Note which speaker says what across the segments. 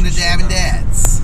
Speaker 1: the dabbing dads.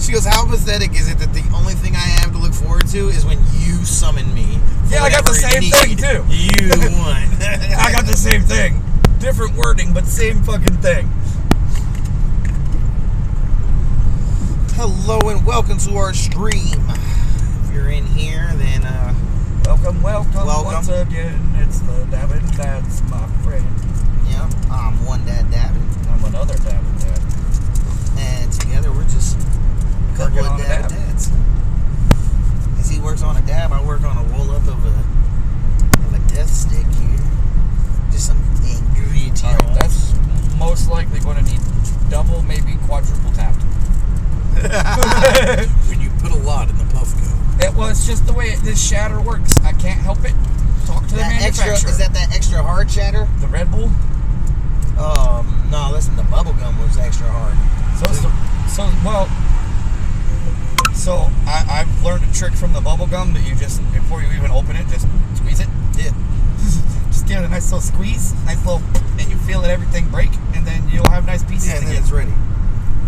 Speaker 1: She goes, how pathetic is it that the only thing I have to look forward to is when you summon me?
Speaker 2: Yeah, I got the same thing too.
Speaker 1: You won.
Speaker 2: I got the same thing. Different wording, but same fucking thing.
Speaker 1: Hello and welcome to our stream. If you're in here, then
Speaker 2: welcome once again. It's the Dabbin' Dads, my friend.
Speaker 1: Yeah, I'm one dad dabbing.
Speaker 2: I'm another dabbing dad.
Speaker 1: And together we're just a couple of dads. As he works on a dab, I work on a roll up of a death stick here. Just some ingredients.
Speaker 2: Right, that's most likely going to need double, maybe quadruple tapped.
Speaker 1: When you put a lot in the puff go.
Speaker 2: Well, it's just the way this shatter works. I can't help it. Talk to the manufacturer.
Speaker 1: Is that extra hard shatter?
Speaker 2: The Red Bull?
Speaker 1: No, listen, the bubble gum was extra hard.
Speaker 2: So I've learned a trick from the bubble gum that you just, before you even open it, just squeeze it.
Speaker 1: Yeah.
Speaker 2: Just give it a nice little squeeze, nice little, and you feel it, everything break, and then you'll have nice pieces.
Speaker 1: Yeah, and then it's ready.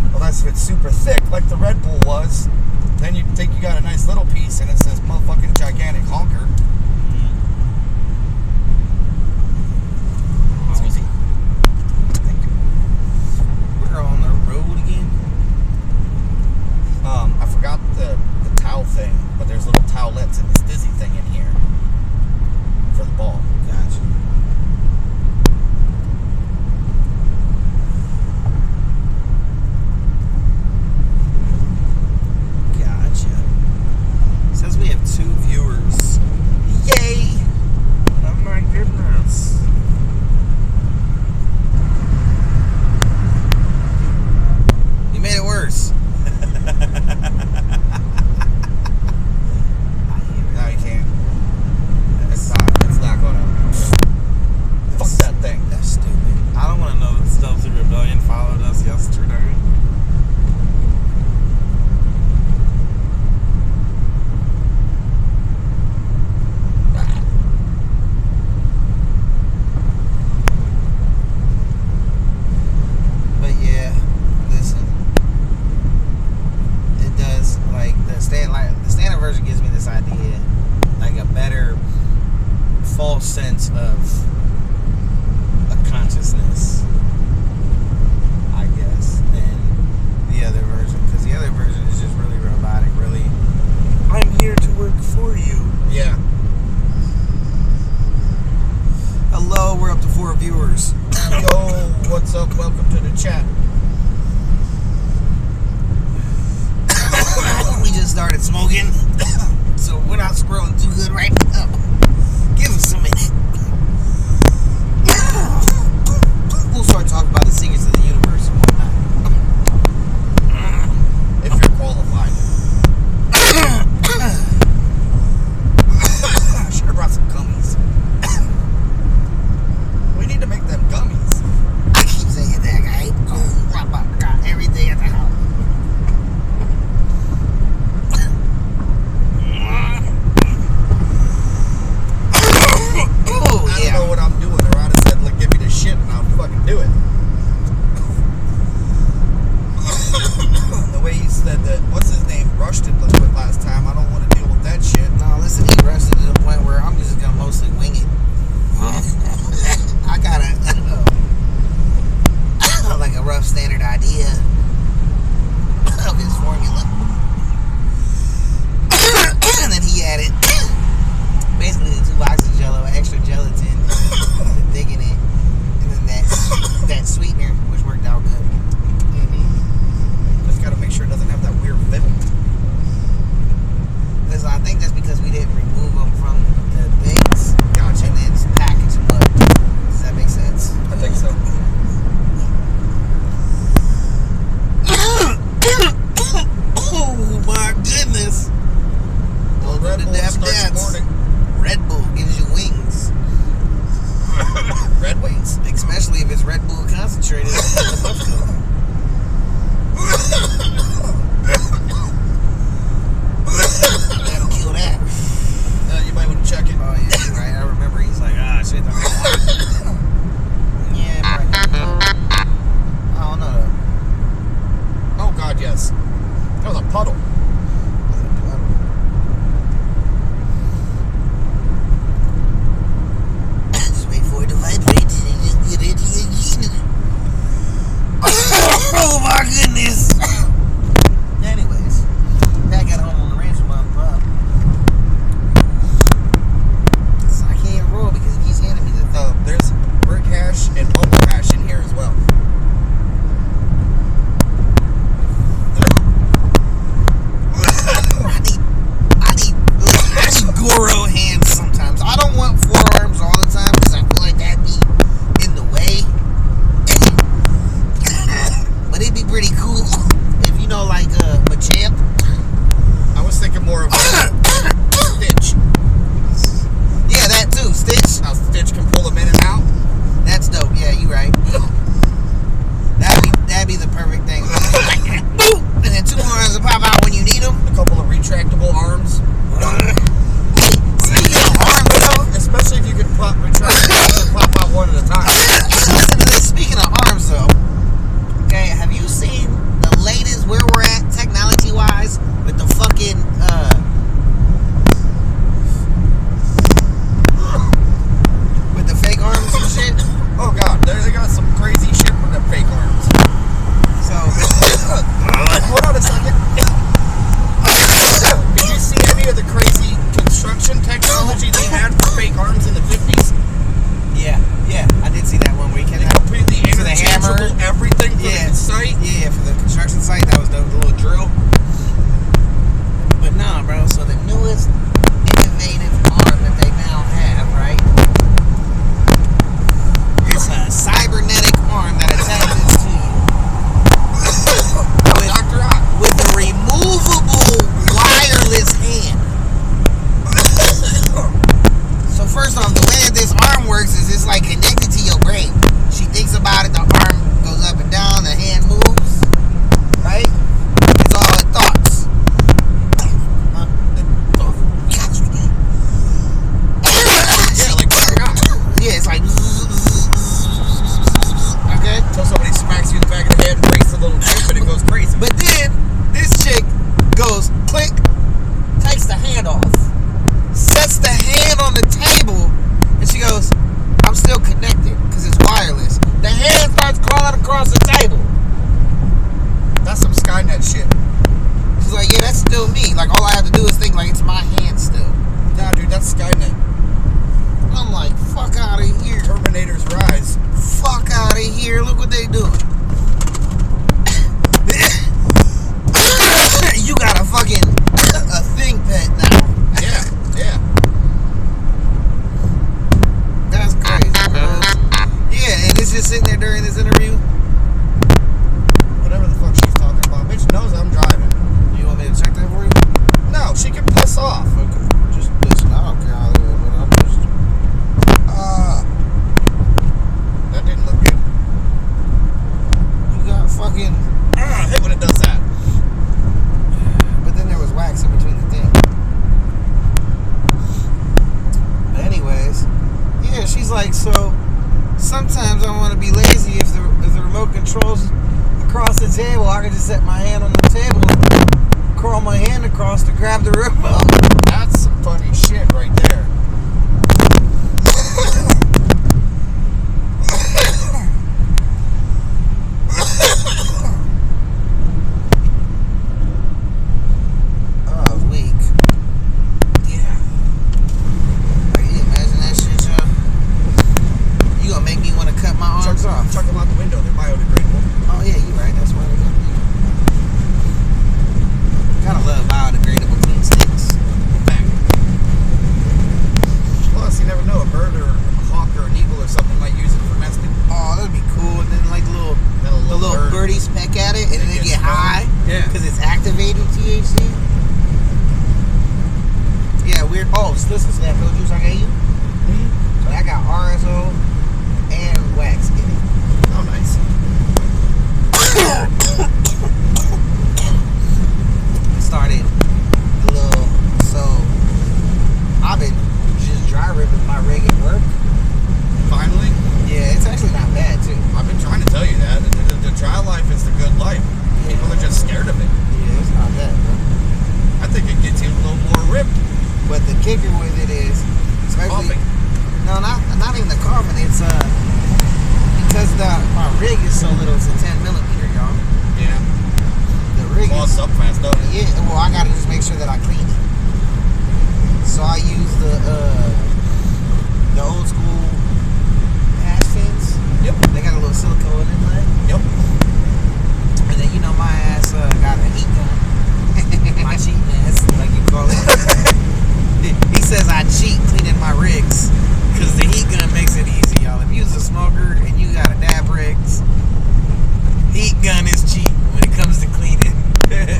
Speaker 2: Well, that's if it's super thick, like the Red Bull was. Then you think you got a nice little piece, and it says motherfucking gigantic honker.
Speaker 1: Excuse me. We're on the road again.
Speaker 2: I forgot the towel thing, but there's little towelettes in this dizzy thing in here for the ball.
Speaker 1: Gotcha. Says we have 2 viewers. Yay! Oh my goodness. You made it worse.
Speaker 2: No, you can't. It's not gonna.
Speaker 1: false sense of a consciousness, I guess, than the other version. Because the other version is just really robotic, really, I'm here to work for you.
Speaker 2: Yeah.
Speaker 1: Hello, we're up to 4 viewers.
Speaker 2: Yo, what's up? Welcome to the chat.
Speaker 1: We just started smoking, so we're not scrolling too good right now. Give us a minute. We'll start talking about the secrets of the universe and whatnot.
Speaker 2: If you're qualified. I should have brought some gummies. We need to make them gummies.
Speaker 1: I keep saying that, guy. Oh, I got everything at the house. still me. Like, all I have to do is think, like, it's my hand still.
Speaker 2: Nah, dude, that's Skynet.
Speaker 1: I'm like, fuck out of here.
Speaker 2: Terminator's rise.
Speaker 1: Fuck out of here. Look what they doing. You got a fucking a thing pet now.
Speaker 2: Yeah.
Speaker 1: That's crazy, bro. Yeah, and it's just sitting there during this interview.
Speaker 2: Whatever the fuck she's talking about. Bitch knows I'm driving.
Speaker 1: You want me to check that for you?
Speaker 2: No, she can piss off.
Speaker 1: Okay. Just listen, I don't care how they are, but I'm just...
Speaker 2: That didn't look good.
Speaker 1: You got fucking...
Speaker 2: I hate when it does that.
Speaker 1: But then there was wax in between the thing. But anyways, yeah, she's like, so sometimes I want to be lazy if the remote controls across the table. I can just set my hand on the table and crawl my hand across to grab the remote.
Speaker 2: That's some funny shit right there. Chuck them out the window. They're biodegradable.
Speaker 1: Oh yeah, you're right. That's why they got me. Gotta love biodegradable clean sticks.
Speaker 2: Plus, you never know, a bird or a hawk or an eagle or something might use it for nesting.
Speaker 1: Oh, that'd be cool. And then like the little birdies peck at it and then they get high.
Speaker 2: Yeah.
Speaker 1: Because it's activated THC. Yeah, weird. Oh, so this is that pill juice I gave you. So I got RSO and wax in it.
Speaker 2: Oh, nice.
Speaker 1: Started a little, so I've been just dry ripping my rig at work.
Speaker 2: Finally?
Speaker 1: Yeah, it's actually not bad too.
Speaker 2: I've been trying to tell you that. The dry life is the good life. People are just scared of it.
Speaker 1: Yeah, it's not bad, bro.
Speaker 2: I think it gets you a little more ripped.
Speaker 1: But the kicker with it is, especially,
Speaker 2: coughing.
Speaker 1: No, not even the coughing. It's because my rig is so little. It's a 10 millimeter, y'all.
Speaker 2: Yeah.
Speaker 1: The rig
Speaker 2: clogs up fast, don't it?
Speaker 1: Yeah. Well, I gotta just make sure that I clean it. So I use the old school hash fins.
Speaker 2: Yep.
Speaker 1: They got a little silicone inlet.
Speaker 2: Yep.
Speaker 1: And then my ass got a heat gun. My cheat ass, like you call it. He says I cheat cleaning my rigs because the heat gun makes it easy, y'all. If you're a smoker and you got a dab rigs, heat gun is cheap when it comes to cleaning.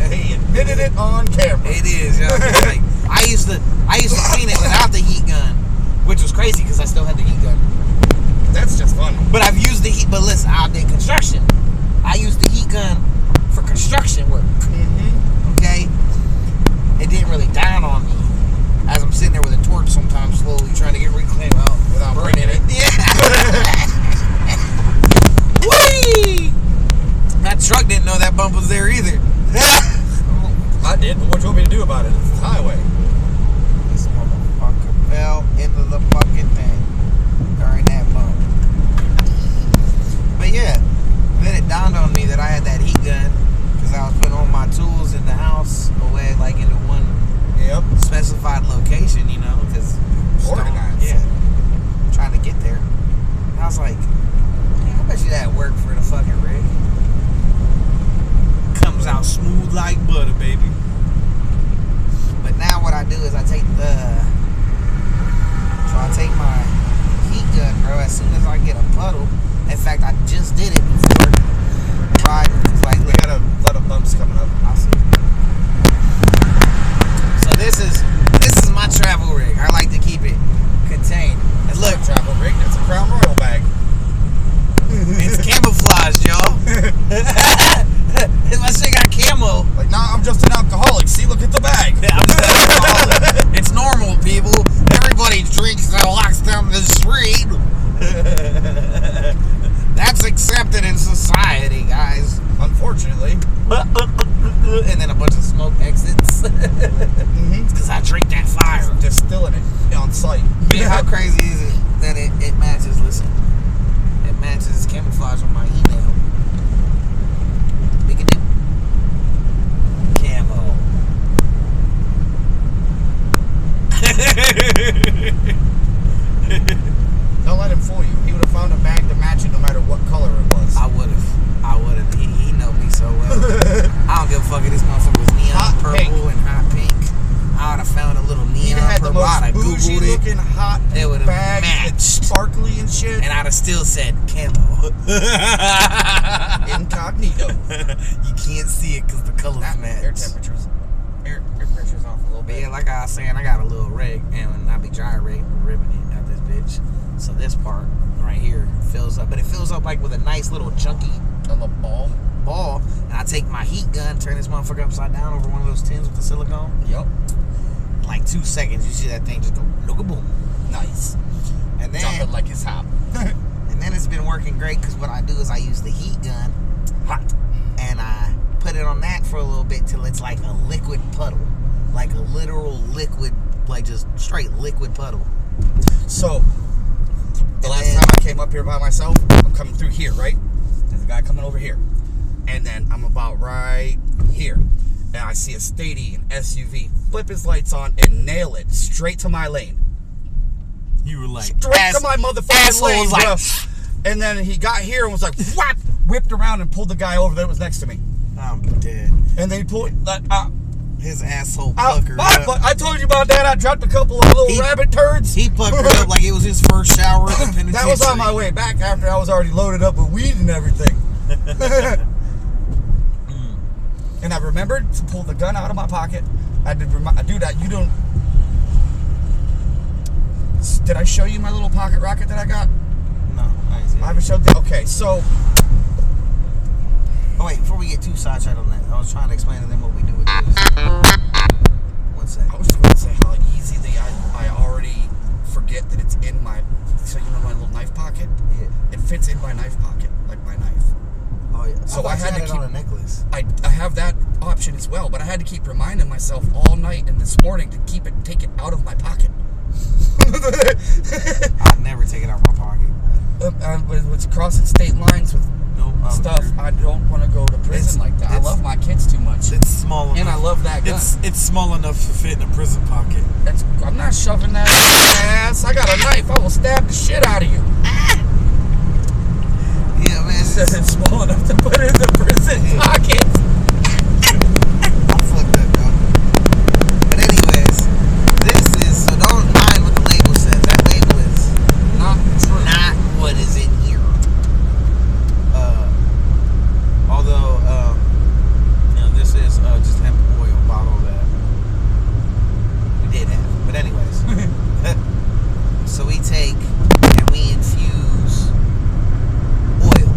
Speaker 2: He admitted it on camera.
Speaker 1: It is, y'all. Like, I used to clean it without the heat gun, which was crazy because I still had the heat gun.
Speaker 2: That's just fun.
Speaker 1: But I've used the heat. But listen, I did construction. I used the heat gun for construction work. Okay, it didn't really dawn on me as I'm sitting there with a torch sometimes slowly trying to get reclaim out
Speaker 2: Without burning it.
Speaker 1: Yeah. Whee! That truck didn't know that bump was there either.
Speaker 2: I did, but what do you want me to do about it? It's the highway.
Speaker 1: This motherfucker fell into the fucking thing during that bump. But yeah, then it dawned on me that I had that heat gun because I was putting all my tools in the house away, like into one specified location, because
Speaker 2: organized.
Speaker 1: Yeah, trying to get there. And I was like, I bet you that worked for the fucking rig. Comes out smooth like butter, baby. But now what I do is I take my heat gun, bro, as soon as I get a puddle. In fact, I just did it before. Right? Like,
Speaker 2: We got a lot of bumps coming up.
Speaker 1: I'll see. So this is my travel rig. I like to keep it contained. And look,
Speaker 2: Travel rig, that's a Crown Royal bag.
Speaker 1: it's camouflaged, y'all. My shit got camo.
Speaker 2: Like, nah, I'm just an alcoholic. See, look at the bag.
Speaker 1: I'm just an alcoholic. It's normal, people. Everybody drinks and walks down the street. That's accepted in society, guys.
Speaker 2: Unfortunately.
Speaker 1: And then a bunch of smoke exits. It's because I drink that fire.
Speaker 2: Distilling it on site.
Speaker 1: Yeah, how crazy is it that it matches, listen, it matches camouflage on my email. We can do camo.
Speaker 2: Don't let him fool you. He would have found a bag to match it no matter what color it was.
Speaker 1: I would have. He know me so well. I don't give a fuck if this motherfucker was neon
Speaker 2: Hot
Speaker 1: purple
Speaker 2: pink.
Speaker 1: and hot pink. I would have found a little
Speaker 2: He'd
Speaker 1: neon
Speaker 2: have had the
Speaker 1: purple. I'd have
Speaker 2: most bougie
Speaker 1: Googled it.
Speaker 2: looking hot
Speaker 1: It would
Speaker 2: pink
Speaker 1: have
Speaker 2: bag.
Speaker 1: matched.
Speaker 2: It's sparkly and shit.
Speaker 1: And I'd have still said camo.
Speaker 2: Incognito.
Speaker 1: You can't see it because the colors match.
Speaker 2: Air pressure's off a little
Speaker 1: But
Speaker 2: bit.
Speaker 1: yeah, like I was saying, I got a little rig, and I be gyrating, ribbing it out this bitch. So this part right here fills up, but it fills up like with a nice little chunky
Speaker 2: A little ball.
Speaker 1: ball. And I take my heat gun, turn this motherfucker upside down over one of those tins with the silicone.
Speaker 2: Yep.
Speaker 1: In like 2 seconds, you see that thing just go look a boom.
Speaker 2: Nice.
Speaker 1: And then
Speaker 2: Jumping like it's hot.
Speaker 1: and then it's been working great because what I do is I use the heat gun,
Speaker 2: Hot.
Speaker 1: and I put it on that for a little bit till it's like a liquid puddle, like a literal liquid, like just straight liquid puddle.
Speaker 2: So, the last time I came up here by myself, I'm coming through here, right? There's a guy coming over here. And then I'm about right here. And I see a Stadium SUV. Flip his lights on and nail it straight to my lane.
Speaker 1: You were like,
Speaker 2: Straight to my motherfucking lane,
Speaker 1: like,
Speaker 2: bro. And then he got here and was like, whap! Whipped around and pulled the guy over that was next to me.
Speaker 1: I'm dead.
Speaker 2: And then he pulled...
Speaker 1: His asshole puckered up.
Speaker 2: I told you about that. I dropped a couple of little rabbit turds.
Speaker 1: He puckered up like it was his first shower at the penitentiary.
Speaker 2: That was on my way back after I was already loaded up with weed and everything. And I remembered to pull the gun out of my pocket. I did do that. You don't... Did I show you my little pocket rocket that I got?
Speaker 1: No, I ain't seen
Speaker 2: I haven't showed that. Okay, so...
Speaker 1: Oh wait, before we get too sidetracked on that, I was trying to explain to them what we do with this. 1 second.
Speaker 2: I was just going to say how easily I already forget that it's in my... So you know my little knife pocket?
Speaker 1: Yeah.
Speaker 2: It fits in my knife pocket, like my knife.
Speaker 1: Oh yeah.
Speaker 2: So I had to
Speaker 1: it
Speaker 2: keep
Speaker 1: on a necklace.
Speaker 2: I have that option as well, but I had to keep reminding myself all night and this morning to take it out of my pocket.
Speaker 1: I'd never take it out of my pocket.
Speaker 2: It's crossing state lines with stuff. I don't want to go to prison like that. I love my kids too much.
Speaker 1: It's small enough.
Speaker 2: And I love that gun.
Speaker 1: It's small enough to fit in a prison pocket.
Speaker 2: I'm not shoving that in my ass. I got a knife. I will stab the shit out of you.
Speaker 1: Yeah, man.
Speaker 2: It's small enough to put in the prison pocket.
Speaker 1: I'm fucked up, y'all. But anyways, this is, so don't mind what the label says. That label is not what is in here. Although, this is just hemp oil bottle that we did have. But anyways, so we take and we infuse oil.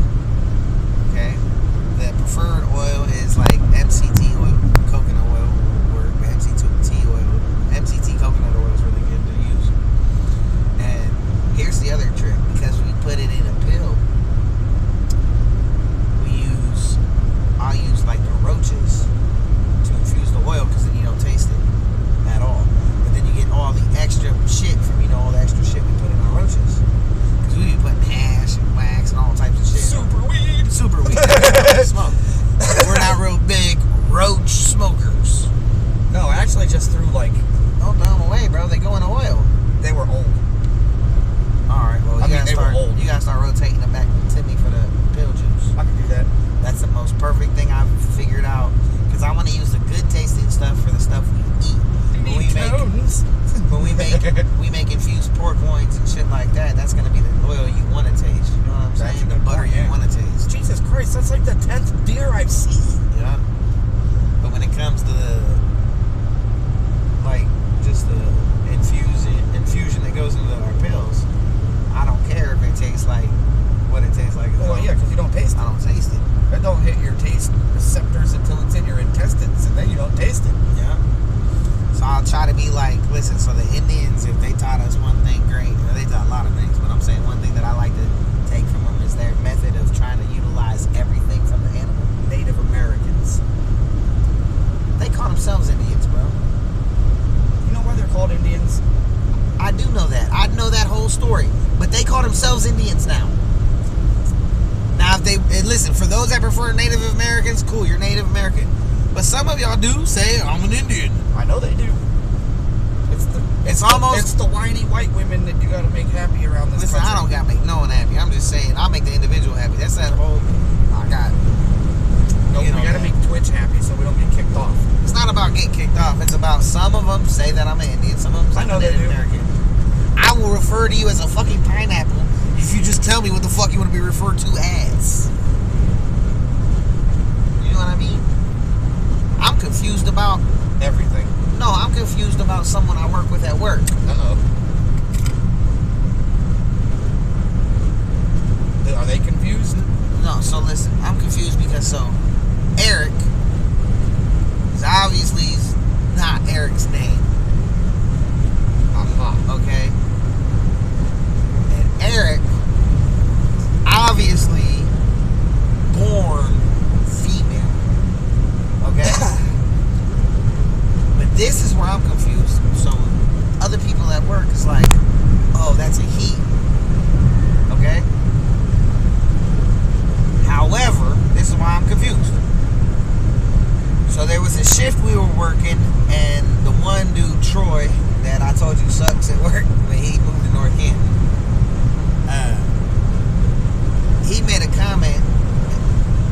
Speaker 1: Okay, the preferred oil is like MCT oil, coconut oil, or MCT oil. MCT coconut oil is really good to use. And here's the other trick: because we put it in a pill, I'll use like the roaches to infuse the oil because then you don't taste it at all. But then you get all the extra shit from all the extra shit we put in our roaches. Because we be putting hash and wax and all types of shit.
Speaker 2: Super weed.
Speaker 1: Smoke. We're not real big roach smokers.
Speaker 2: No, I actually just threw like...
Speaker 1: Don't throw them away, bro. They go in oil.
Speaker 2: They were old.
Speaker 1: Alright, well, you gotta start rotating them back to me for the pill juice.
Speaker 2: I can do that.
Speaker 1: That's the most perfect thing I've figured out. Because I want to use the good tasting stuff for the stuff we eat. When we make infused pork loins and shit like that, that's gonna be the oil you want to taste. You know what I'm saying? The butter you want to taste.
Speaker 2: Jesus Christ, that's like the 10th deer I've seen.
Speaker 1: Yeah. But when it comes to just the infusion that goes into our pills, I don't care if it tastes like what it tastes like.
Speaker 2: Well, yeah, because you don't taste it.
Speaker 1: I don't taste it.
Speaker 2: It don't hit your taste receptors until it's in your intestines, and then you don't taste it.
Speaker 1: Yeah. So I'll try to be like, listen, so the Indians, if they taught us one thing, great. They taught a lot of things, but I'm saying one thing that I like to take from them is their method of trying to utilize everything from the animal.
Speaker 2: Native Americans.
Speaker 1: They call themselves Indians, bro.
Speaker 2: You know why they're called Indians?
Speaker 1: I do know that. I know that whole story. But they call themselves Indians now. Now, listen, for those that prefer Native Americans, cool, you're Native American. But some of y'all do say, I'm an Indian.
Speaker 2: I know they do.
Speaker 1: It's almost...
Speaker 2: It's the whiny white women that you gotta make happy around this
Speaker 1: Listen,
Speaker 2: country.
Speaker 1: I don't gotta make no one happy. I'm just saying, I'll make the individual happy. That's that whole... I got...
Speaker 2: No, we gotta make Twitch happy so we don't get kicked off.
Speaker 1: It's not about getting kicked off. It's about some of them say that I'm an Indian. Some of them say I'm an American. I will refer to you as a fucking pineapple if you just tell me what the fuck you want to be referred to as. You know what I mean? I'm confused about...
Speaker 2: Everything.
Speaker 1: No, I'm confused about someone I work with at work.
Speaker 2: Uh-oh. Are they confused?
Speaker 1: No, so listen, I'm confused because Eric is obviously not Eric's name. Okay? And Eric, obviously born female. Okay? But this is where I'm confused. So other people at work is like, oh, that's a he. Okay? However, this is why I'm confused. So there was a shift we were working, and the one dude, Troy, that I told you sucks at work when he moved to North Canton, he made a comment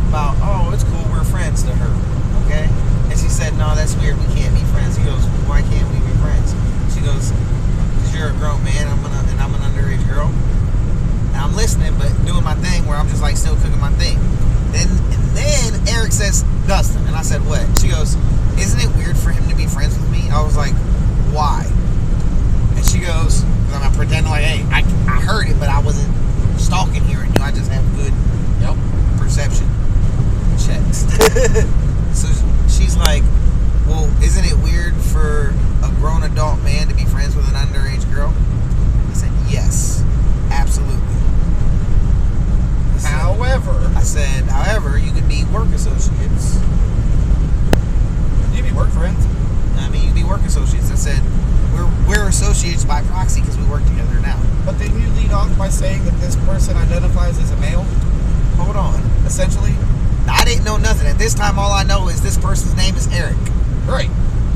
Speaker 1: about, oh, it's cool, we're friends to her, okay? And she said, no, that's weird, we can't be friends. He goes, why can't we be friends? She goes, because you're a grown man, and I'm an underage girl. And I'm listening, but doing my thing where I'm just like still cooking my thing. Then Eric says, Dustin. And I said, what? She goes, isn't it weird for him to be friends with me? I was like, why? And she goes, because I'm pretending like, hey, I heard it, but I wasn't stalking hearing you. I just have good perception checks. So she's like, well, isn't it weird for a grown adult man to be friends with an underage girl? I said, yes, absolutely. However, you could be work associates.
Speaker 2: You be work friends?
Speaker 1: I mean, you could be work associates. I said, we're associates by proxy because we work together now.
Speaker 2: But didn't you lead off by saying that this person identifies as a male?
Speaker 1: Hold on.
Speaker 2: Essentially?
Speaker 1: I didn't know nothing. At this time, all I know is this person's name is Eric.
Speaker 2: Right.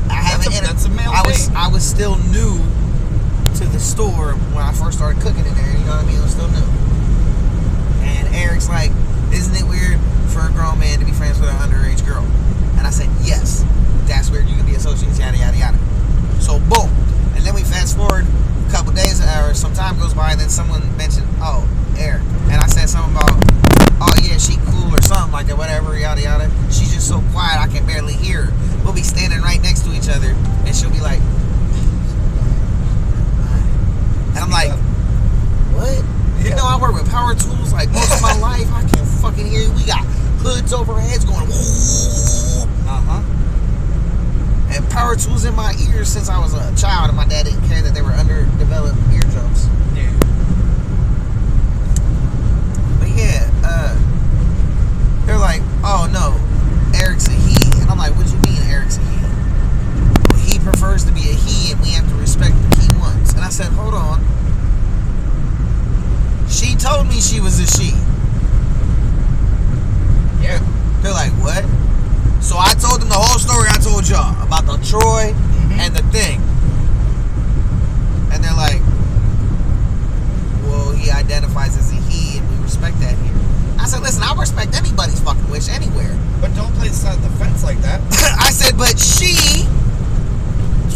Speaker 1: That's
Speaker 2: a male name.
Speaker 1: I was still new to the store when I first started cooking in there. You know what I mean? I was still new. And Eric's like, isn't it weird for a grown man to be friends with an underage girl? And I said, yes, that's weird. You can be associates, yada, yada, yada. So, boom. And then we fast forward a couple days or some time goes by, and then someone mentioned, oh, Eric. And I said something about, oh, yeah, she cool or something like that, whatever, yada, yada. She's just so quiet, I can barely hear her. We'll be standing right next to each other, and she'll be like, and I'm like, what? You know, I work with power tools like most of my life. I can't fucking hear you. We got hoods over our heads going, and power tools in my ears since I was a child, and my dad didn't care that they were underdeveloped eardrums.
Speaker 2: Yeah.
Speaker 1: But yeah, they're like, oh no, Eric's a he. And I'm like, what do you mean Eric's a he? Well, he prefers to be a he, and we have to respect the key ones. And I said, hold on. She told me she was a she.
Speaker 2: Yeah.
Speaker 1: They're like, what? So I told them the whole story I told y'all about the Troy and the thing. And they're like, well, he identifies as a he, and we respect that here. I said, listen, I'll respect anybody's fucking wish anywhere.
Speaker 2: But don't play the side of the fence like that.
Speaker 1: I said, but she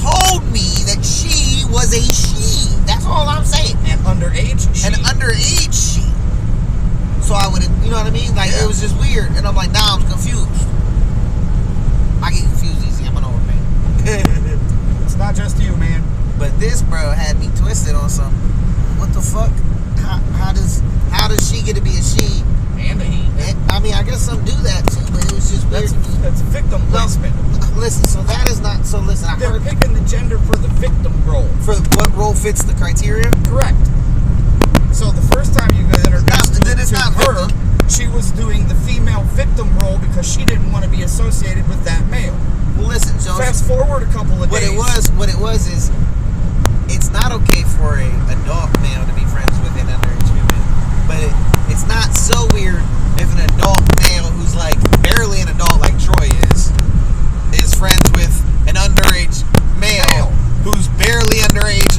Speaker 1: told me that she was a she. That's all I'm saying.
Speaker 2: And underage she.
Speaker 1: An underage she. So I would, you know what I mean? Like, it was just weird. And I'm like, now I'm confused. I get confused easy. I'm an old man.
Speaker 2: It's not just you, man.
Speaker 1: But this, bro, had me twisted on some. What the fuck? How does she get to be a she?
Speaker 2: And a he.
Speaker 1: And, I mean, I guess some do that too, but it was just weird.
Speaker 2: That's victim placement.
Speaker 1: Listen, so that is not. So listen, I
Speaker 2: They're
Speaker 1: heard
Speaker 2: picking the gender for the victim role.
Speaker 1: for what role fits the criteria.
Speaker 2: Correct. So the first time you got introduced to her, she was doing the female victim role because she didn't want to be associated with that male.
Speaker 1: Well, listen, Joe.
Speaker 2: Fast forward a couple of days.
Speaker 1: What it was is, it's not okay for a adult male to be friends with an underage female, but it's not so weird if an adult male who's like barely an adult like Troy is friends with an underage male who's barely underage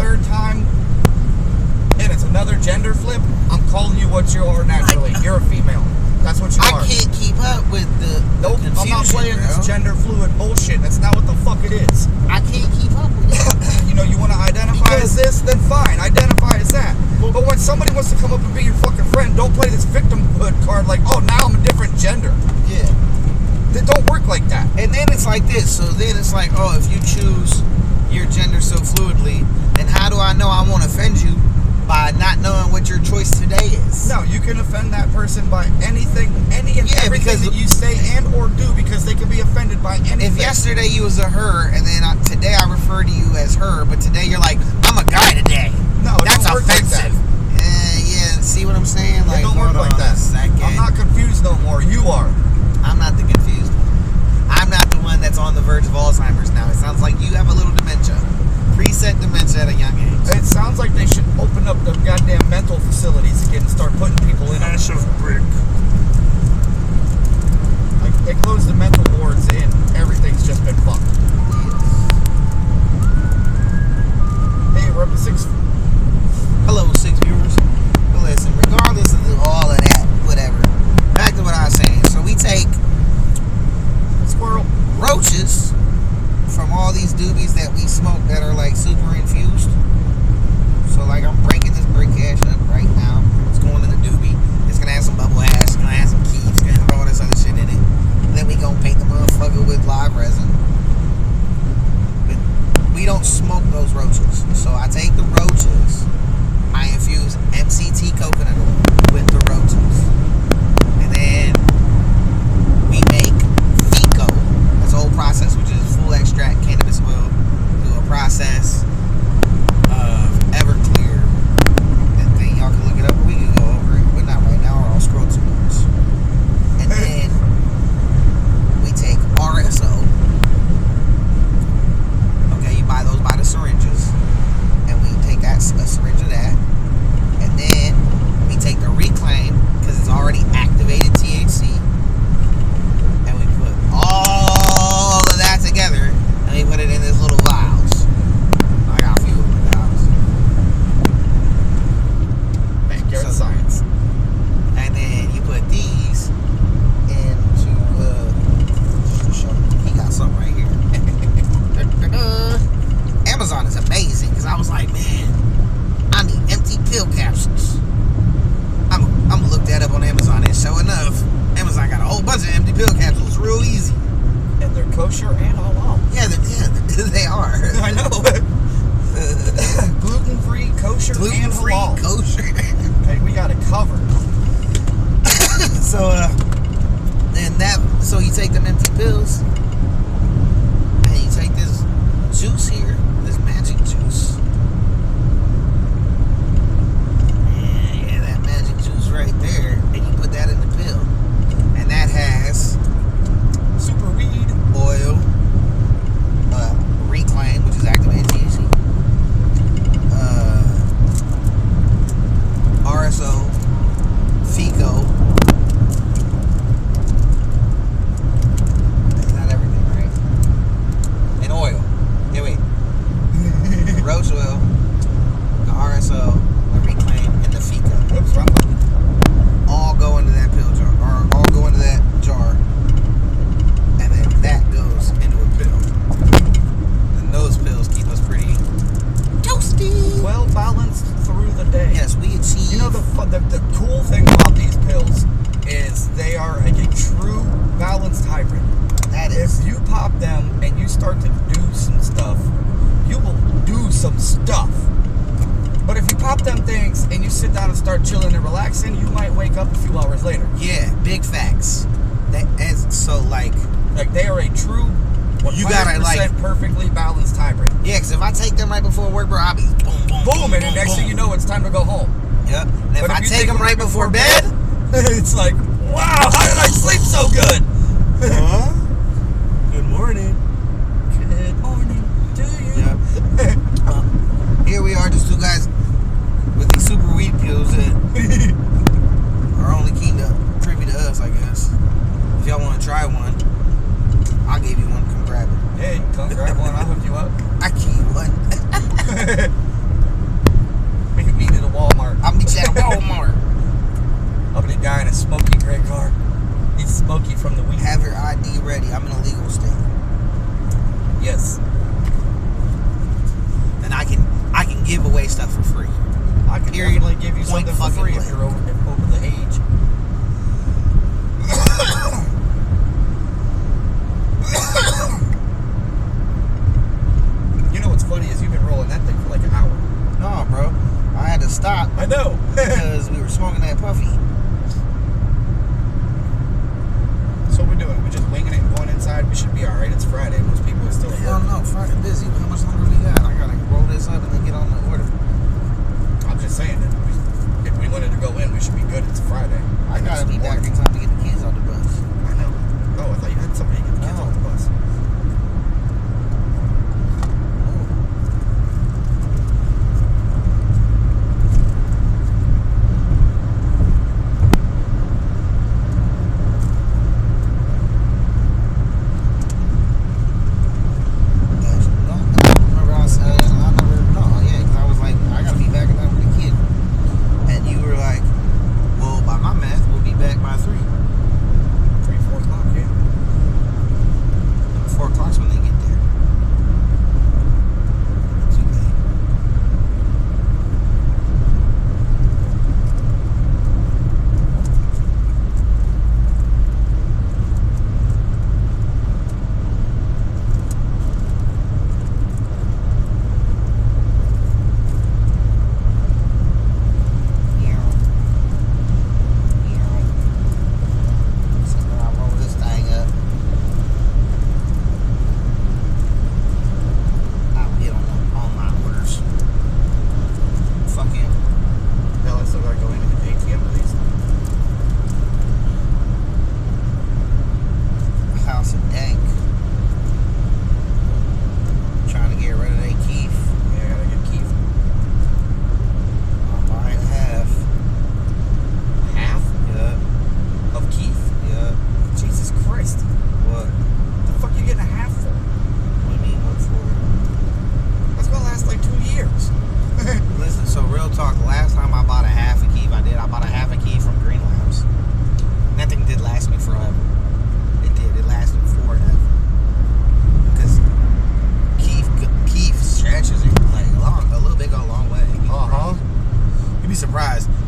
Speaker 2: third time and it's another gender flip, I'm calling you what you are naturally. You're a female. That's what you are.
Speaker 1: I can't keep up with the
Speaker 2: Nope,
Speaker 1: confusion,
Speaker 2: I'm not playing
Speaker 1: bro.
Speaker 2: this gender fluid bullshit. That's not what the fuck it is.
Speaker 1: I can't keep up with it.
Speaker 2: You know, you want to identify as this, then fine, identify as that. But when somebody wants to come up and be your fucking friend, don't play this victimhood card like, oh, now I'm a different gender.
Speaker 1: Yeah.
Speaker 2: It don't work like that.
Speaker 1: And then it's like this. So then it's like, oh, if you choose your gender so fluidly, then how do I know I won't offend you by not knowing what your choice today is?
Speaker 2: No, you can offend that person by anything, everything
Speaker 1: because
Speaker 2: that you say and or do, because they can be offended by anything.
Speaker 1: If yesterday you was a her, and then today I refer to you as her, but today you're like, I'm a guy today.
Speaker 2: No, it
Speaker 1: that's
Speaker 2: don't work
Speaker 1: offensive.
Speaker 2: like that.
Speaker 1: Yeah, see what I'm saying? Like,
Speaker 2: it don't work like that. I'm not confused no more. You are.
Speaker 1: I'm not the confused one. I'm not the one that's on the verge of Alzheimer's now. It sounds like you have a little dementia. Preset dementia at a young age.
Speaker 2: It sounds like they should open up the goddamn mental facilities again and start putting people in them.
Speaker 3: Ash of brick.
Speaker 2: Like, they closed the mental wards and everything's just been fucked. Hey, we're up to 6.
Speaker 1: Hello, 6 viewers. But listen, regardless of all of that, whatever, back to what I was saying. So we take
Speaker 2: Squirrel.
Speaker 1: roaches from all these doobies that we smoke that are like super infused. So like I'm breaking this brick ash up right now. It's going in the doobie. It's gonna have some bubble ash. It's gonna have some keys. It's gonna have all this other shit in it. And then we gonna paint the motherfucker with live resin. But we don't smoke those roaches. So I take the roaches. I infuse MCT coconut oil with the roaches. And then we make FICO. That's a whole process, which is full extract cannabis oil through a process of Everclear. That thing, y'all can look it up or we can go over it, but not right now or I'll scroll too much. And then we take RSO. Okay, you buy those by the syringes. And we take a syringe of that. And then we take the Reclaim, because it's already activated THC. And we put all of that together. And we put it in these little vials. I got a few of the vials.
Speaker 2: Backyard science.
Speaker 1: And then you put these into he got something right here. Amazon is amazing because I was like, man, I need empty pill capsules. I'm gonna look that up on Amazon, and sure enough, Amazon got a whole bunch of empty pill capsules real easy.
Speaker 2: And they're kosher and halal.
Speaker 1: Yeah, they are.
Speaker 2: I know. Gluten-free, kosher, and
Speaker 1: Gluten-free,
Speaker 2: halal.
Speaker 1: kosher.
Speaker 2: Okay, we got it covered.
Speaker 1: So you take them empty pills, and you take this juice here, this magic juice. Yeah, that magic juice right there, and you put that in the pill, and that has
Speaker 2: Super weed.
Speaker 1: oil, Reclaim, which is activated THC, RSO, FICO. That's not everything, right? And oil. Yeah, wait. The roach oil, the RSO, the Reclaim, and the FICO.
Speaker 2: Oops, wrong button.
Speaker 1: All go into that pill jar, or all go into that jar, and then that goes into a pill. And those pills keep us pretty toasty.
Speaker 2: Well balanced through the day.
Speaker 1: Yes, we achieve.
Speaker 2: You know, the cool thing about these pills is they are like a true balanced hybrid.
Speaker 1: That is.
Speaker 2: If you pop them and you start to do some stuff, you will do some stuff. But if you pop them things and you sit down and start chilling and relaxing, you might wake up a few hours later.
Speaker 1: Yeah, big facts. Like
Speaker 2: they are a true 100%
Speaker 1: you gotta
Speaker 2: perfectly balanced hybrid.
Speaker 1: yeah, because if I take them right before work, bro, I'll be boom, boom,
Speaker 2: Boom, and the next thing you know, it's time to go home.
Speaker 1: Yep. And if
Speaker 2: But
Speaker 1: I
Speaker 2: you
Speaker 1: take them right before bed,
Speaker 2: it's like, wow, how did I sleep so good?
Speaker 1: huh? Good morning.
Speaker 2: Good morning to you.
Speaker 1: Yep. Here we are, just two guys with these super weed pills that are only keen to privy to us, I guess. If y'all want to try one, I'll give you one. Come grab it.
Speaker 2: Hey, come grab one. I'll hook you up.
Speaker 1: I keep one. I'm in a legal state.
Speaker 2: Yes.
Speaker 1: And I can give away stuff for free.
Speaker 2: I can definitely give you something for free if you're over the age. You know what's funny is you've been rolling that thing for like an hour.
Speaker 1: No, bro. I had to stop.
Speaker 2: I know.
Speaker 1: Because we were smoking that puffy.
Speaker 2: So we're doing. We're just winging it and going inside. We should be all right. It's Friday. Most people are still at
Speaker 1: Hell
Speaker 2: work.
Speaker 1: no, Friday busy. How much longer we got? I gotta roll this up and then get on the order.
Speaker 2: I'm just saying that if we wanted to go in, we should be good. It's Friday.
Speaker 1: I gotta be back in time to get the kids on the bus.
Speaker 2: I know. Oh, I thought you had somebody to get the kids off the bus.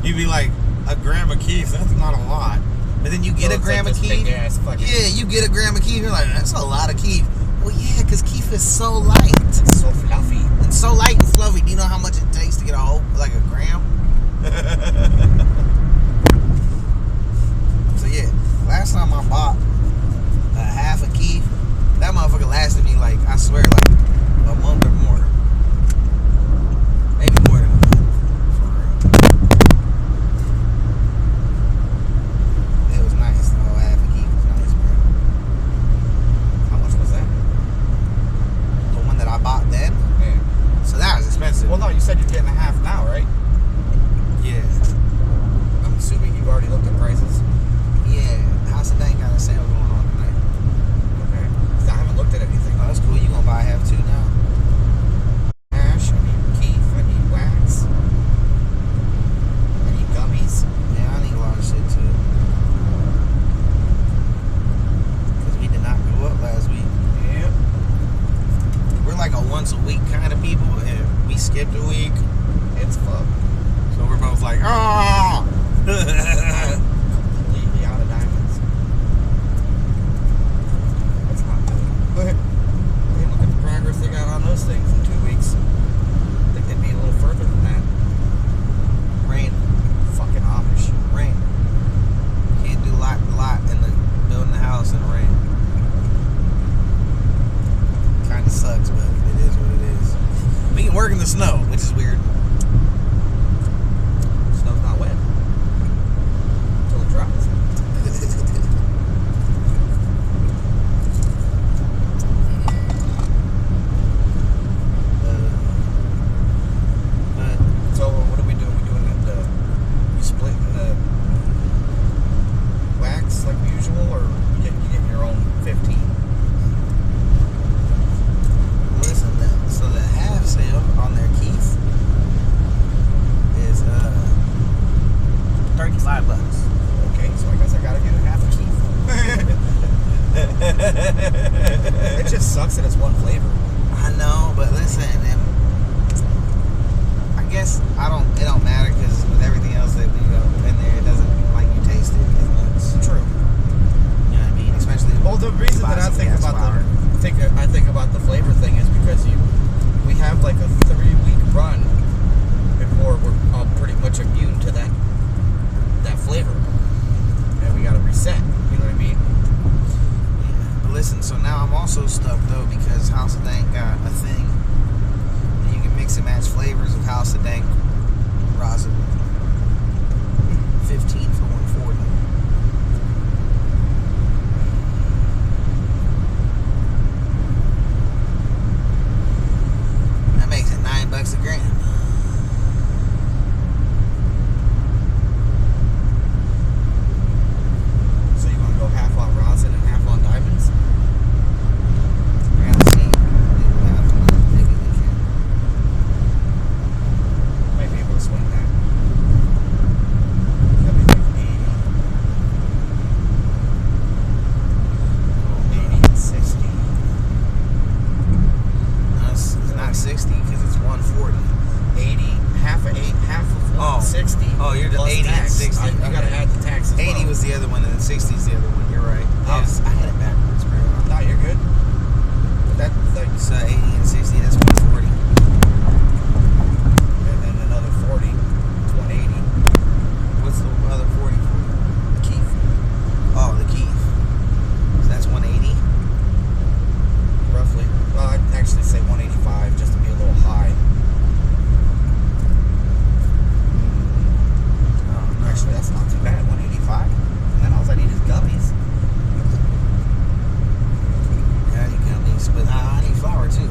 Speaker 1: You'd be like, a gram of keef, that's not a lot. But then you get a gram of keef. Yeah, you get a gram of keef, you're like, that's a lot of keef. Well, yeah, because keef is so light.
Speaker 2: It's so fluffy.
Speaker 1: It's so light and fluffy. Do you know how much it takes to get a whole, like a gram? So yeah, last time I bought a half a keef, that motherfucker lasted me like, I swear, like a month or more. Maybe more than a month. For real. It was nice. The whole half a keef was nice, bro.
Speaker 2: How much was that?
Speaker 1: The one that I bought then?
Speaker 2: Yeah.
Speaker 1: So that was expensive.
Speaker 2: Well, no, you said you're getting a half now, right?
Speaker 1: Yeah.
Speaker 2: I'm assuming you've already looked at prices.
Speaker 1: Yeah. House of Dank got a sale going on tonight.
Speaker 2: Okay. I haven't looked at anything.
Speaker 1: Oh, that's cool. You gonna buy half too now?
Speaker 2: sucks that it's one flavor.
Speaker 1: I know, but listen, I guess it don't matter because with everything else that we got in there, it doesn't like you taste it as much.
Speaker 2: True.
Speaker 1: You know what I mean? Especially
Speaker 2: well, the reason that I think about I think about the flavor thing is because we have like a 3-week run before we're pretty much immune to that flavor, and we got to reset. You know what I mean?
Speaker 1: Yeah. But listen, so now I'm also stuck though because House of Dank got a thing. You can mix and match flavors of House of Dank rosin. 15 for 140. That makes it $9 a gram.
Speaker 2: So you want to go half on rosin and half on diamonds?
Speaker 1: We're gonna see. Maybe we can.
Speaker 2: Might be able to swing that. That'd be like 80 and 60.
Speaker 1: No, it's not 60 because it's 140.
Speaker 2: 80, half of 160.
Speaker 1: Oh, you're the
Speaker 2: plus
Speaker 1: 80 and
Speaker 2: tax.
Speaker 1: 60.
Speaker 2: You gotta add the tax as
Speaker 1: 80
Speaker 2: well.
Speaker 1: was the other one, and then 60 is the other one. You're right.
Speaker 2: Oh.
Speaker 1: I had it backwards, bro.
Speaker 2: No, you're good. But that, like,
Speaker 1: So 80 and 60, that's 140.
Speaker 2: and then another 40, it's 180.
Speaker 1: What's the other 40 for? The Keef. Oh, the Keef. So that's 180.
Speaker 2: Roughly. Well, I'd actually say 185 just to be a little high.
Speaker 1: Oh, no.
Speaker 2: Actually, that's not too bad. 185. And then all I need is guppies.
Speaker 1: Yeah, you can at least, but I need flour too.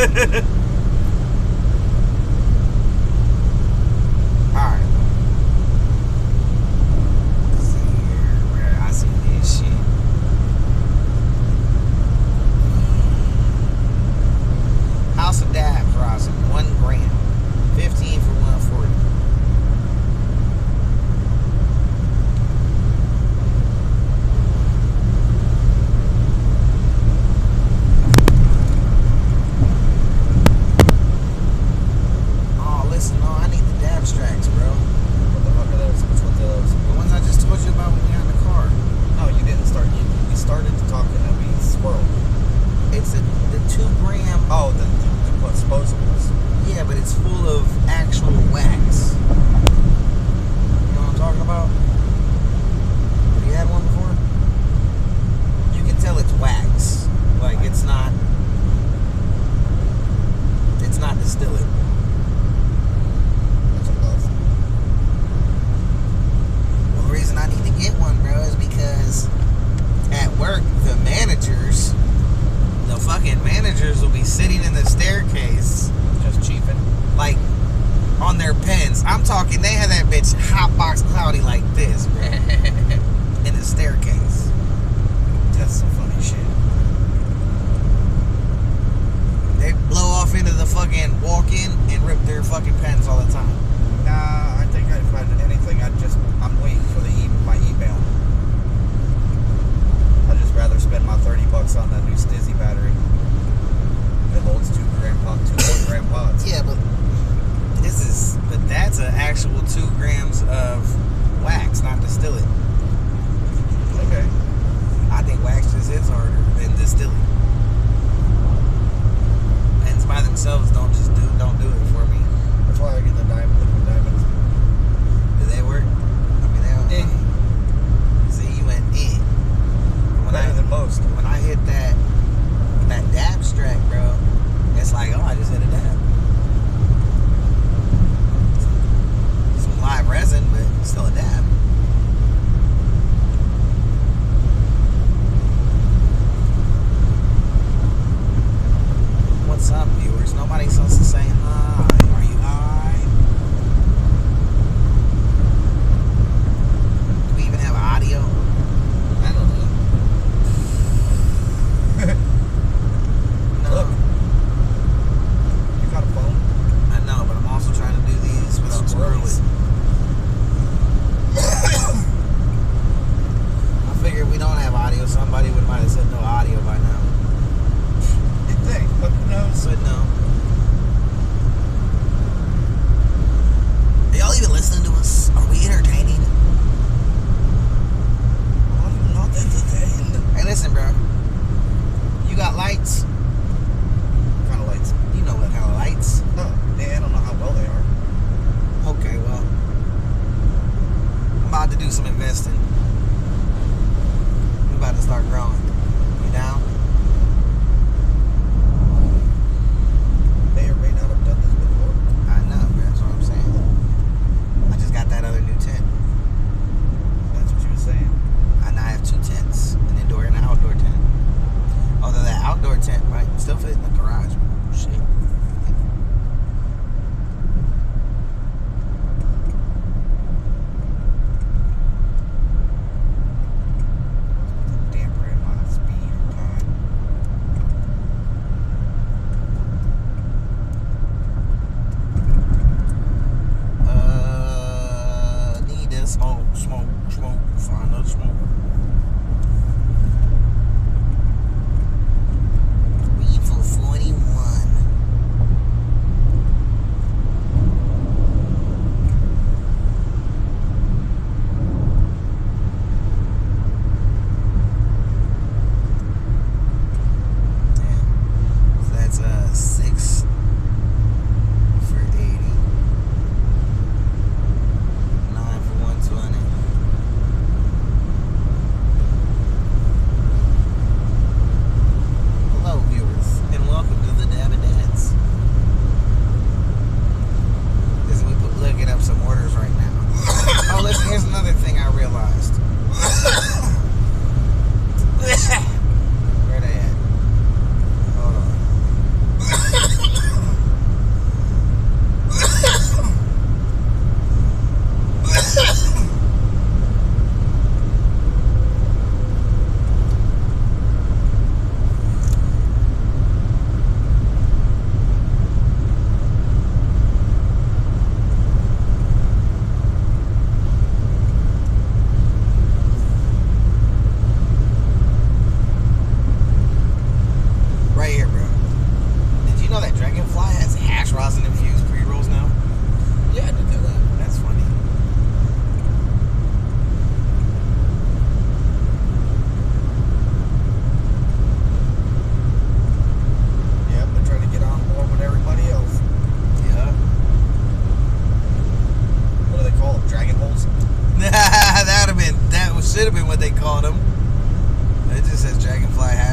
Speaker 1: Alright. Let's see here. Where I see this shit. House of Dabs rosin, 1 gram. 15 for 140.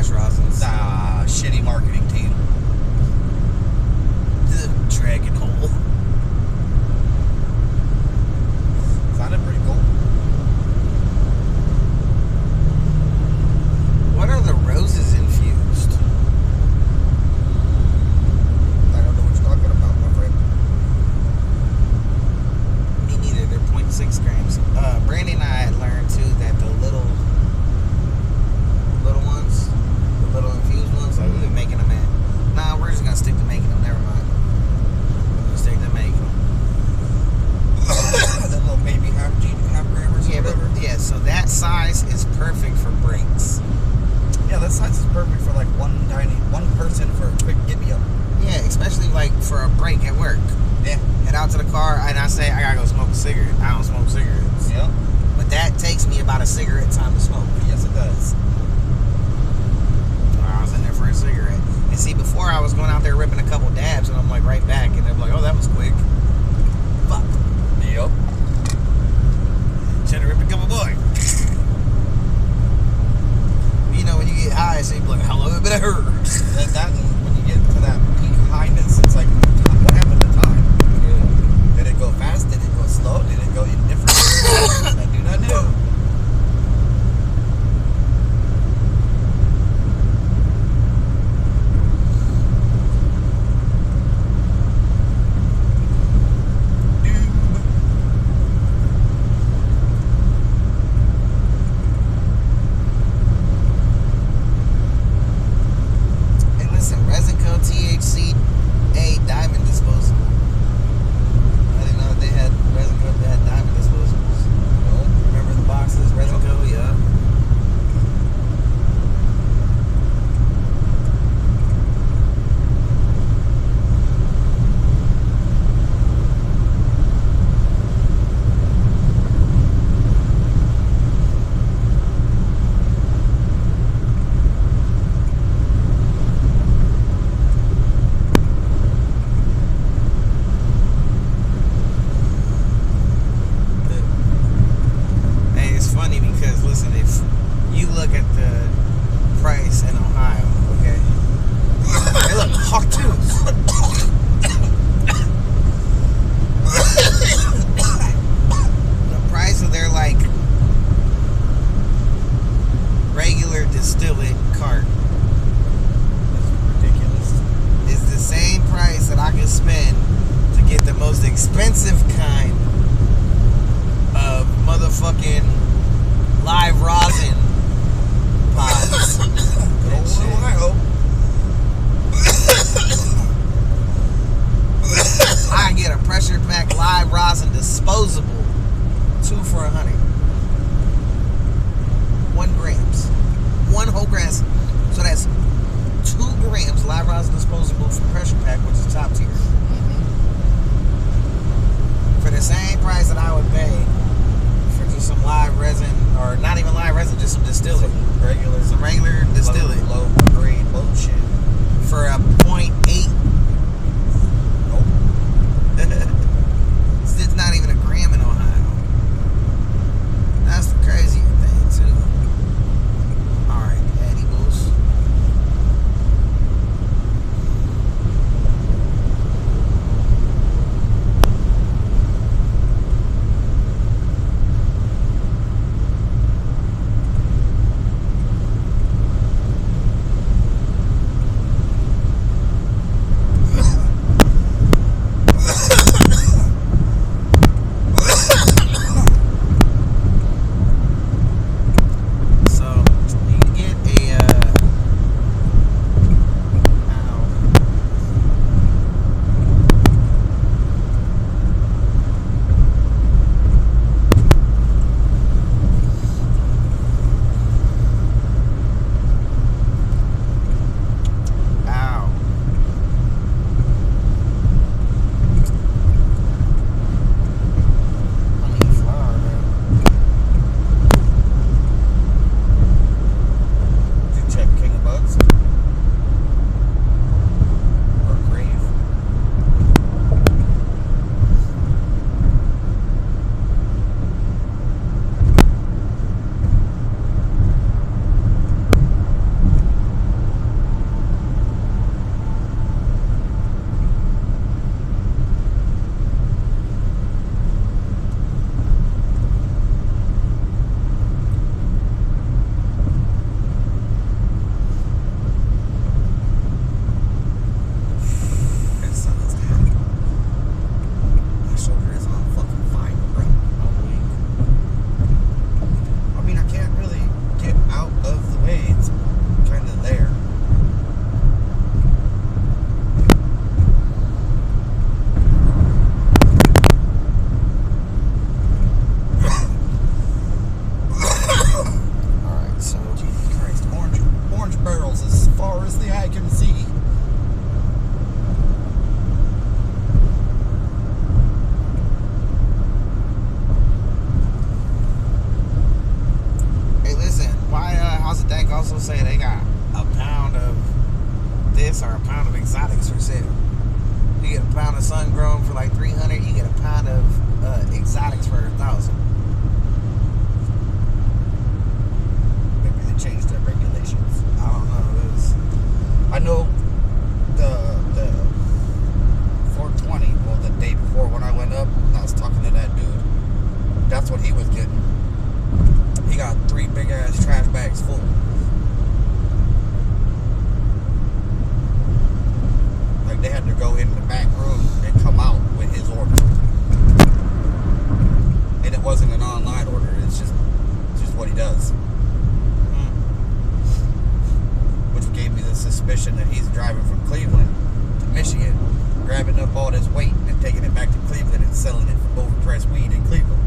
Speaker 1: flash rosins.
Speaker 2: Shitty marketing team.
Speaker 1: The dragon hole.
Speaker 2: Sounded pretty cool.
Speaker 1: What are the roses infused?
Speaker 2: I don't know what you're talking about, my friend.
Speaker 1: Me neither. They're 0.6 grams. Brandy and I had learned too that the little ones, the little infused ones, like we've been making them at. Nah, we're just gonna stick to making them. Never mind. We're gonna stick to making them.
Speaker 2: That little baby half grammars or whatever.
Speaker 1: Yeah. So that size is perfect for breaks.
Speaker 2: Yeah, that size is perfect for like one person for a quick get me up.
Speaker 1: Yeah, especially like for a break at work.
Speaker 2: Yeah.
Speaker 1: Head out to the car and I say I gotta go smoke a cigarette. I don't smoke cigarettes.
Speaker 2: Yeah.
Speaker 1: But that takes me about a cigarette time to smoke.
Speaker 2: Yes, it does.
Speaker 1: I was in there for a cigarette. And see, before I was going out there ripping a couple dabs, and I'm like right back, and they're like, "Oh, that was quick." Fuck.
Speaker 2: Yep.
Speaker 1: Should have ripped a couple more. You know, when you get high, so you be like, "How long have it been hurt?"
Speaker 2: That when you get to that peak highness, it's like, what happened to time?
Speaker 1: Yeah.
Speaker 2: Did it go fast? Did it go slow? Did it go indifferent? I do not know. Expensive kind of motherfucking live rosin pods. I get a pressure pack live rosin disposable, 2 for $100. 1 grams, 1 whole gram. So that's 2 grams live rosin disposable for pressure pack, which is top tier. For the same price that I would pay for just some live resin, or not even live resin, just some distillate. Some regular distillate. Low grade bullshit.
Speaker 1: For a 0.8.
Speaker 2: Nope.
Speaker 1: It's not even a gram in Ohio. That's the crazy thing, too. Alright, Eddie Boost.
Speaker 2: barrels as far as the eye can see.
Speaker 1: Hey, listen, why House of Dank also say they got a pound of this or a pound of exotics for sale? You get a pound of sun grown for like $300. You get a pound of exotics for $1,000.
Speaker 2: Maybe they changed their regulations.
Speaker 1: I don't know.
Speaker 2: I know the 420. Well, the day before when I went up, I was talking to that dude. That's what he was getting. He got 3 big ass trash bags full. Like they had to go in the back room and come out with his order. And it wasn't an online order. It's just what he does. Which gave me the suspicion that he's driving from Cleveland to Michigan, grabbing up all this weight and taking it back to Cleveland and selling it for overpriced weed in Cleveland.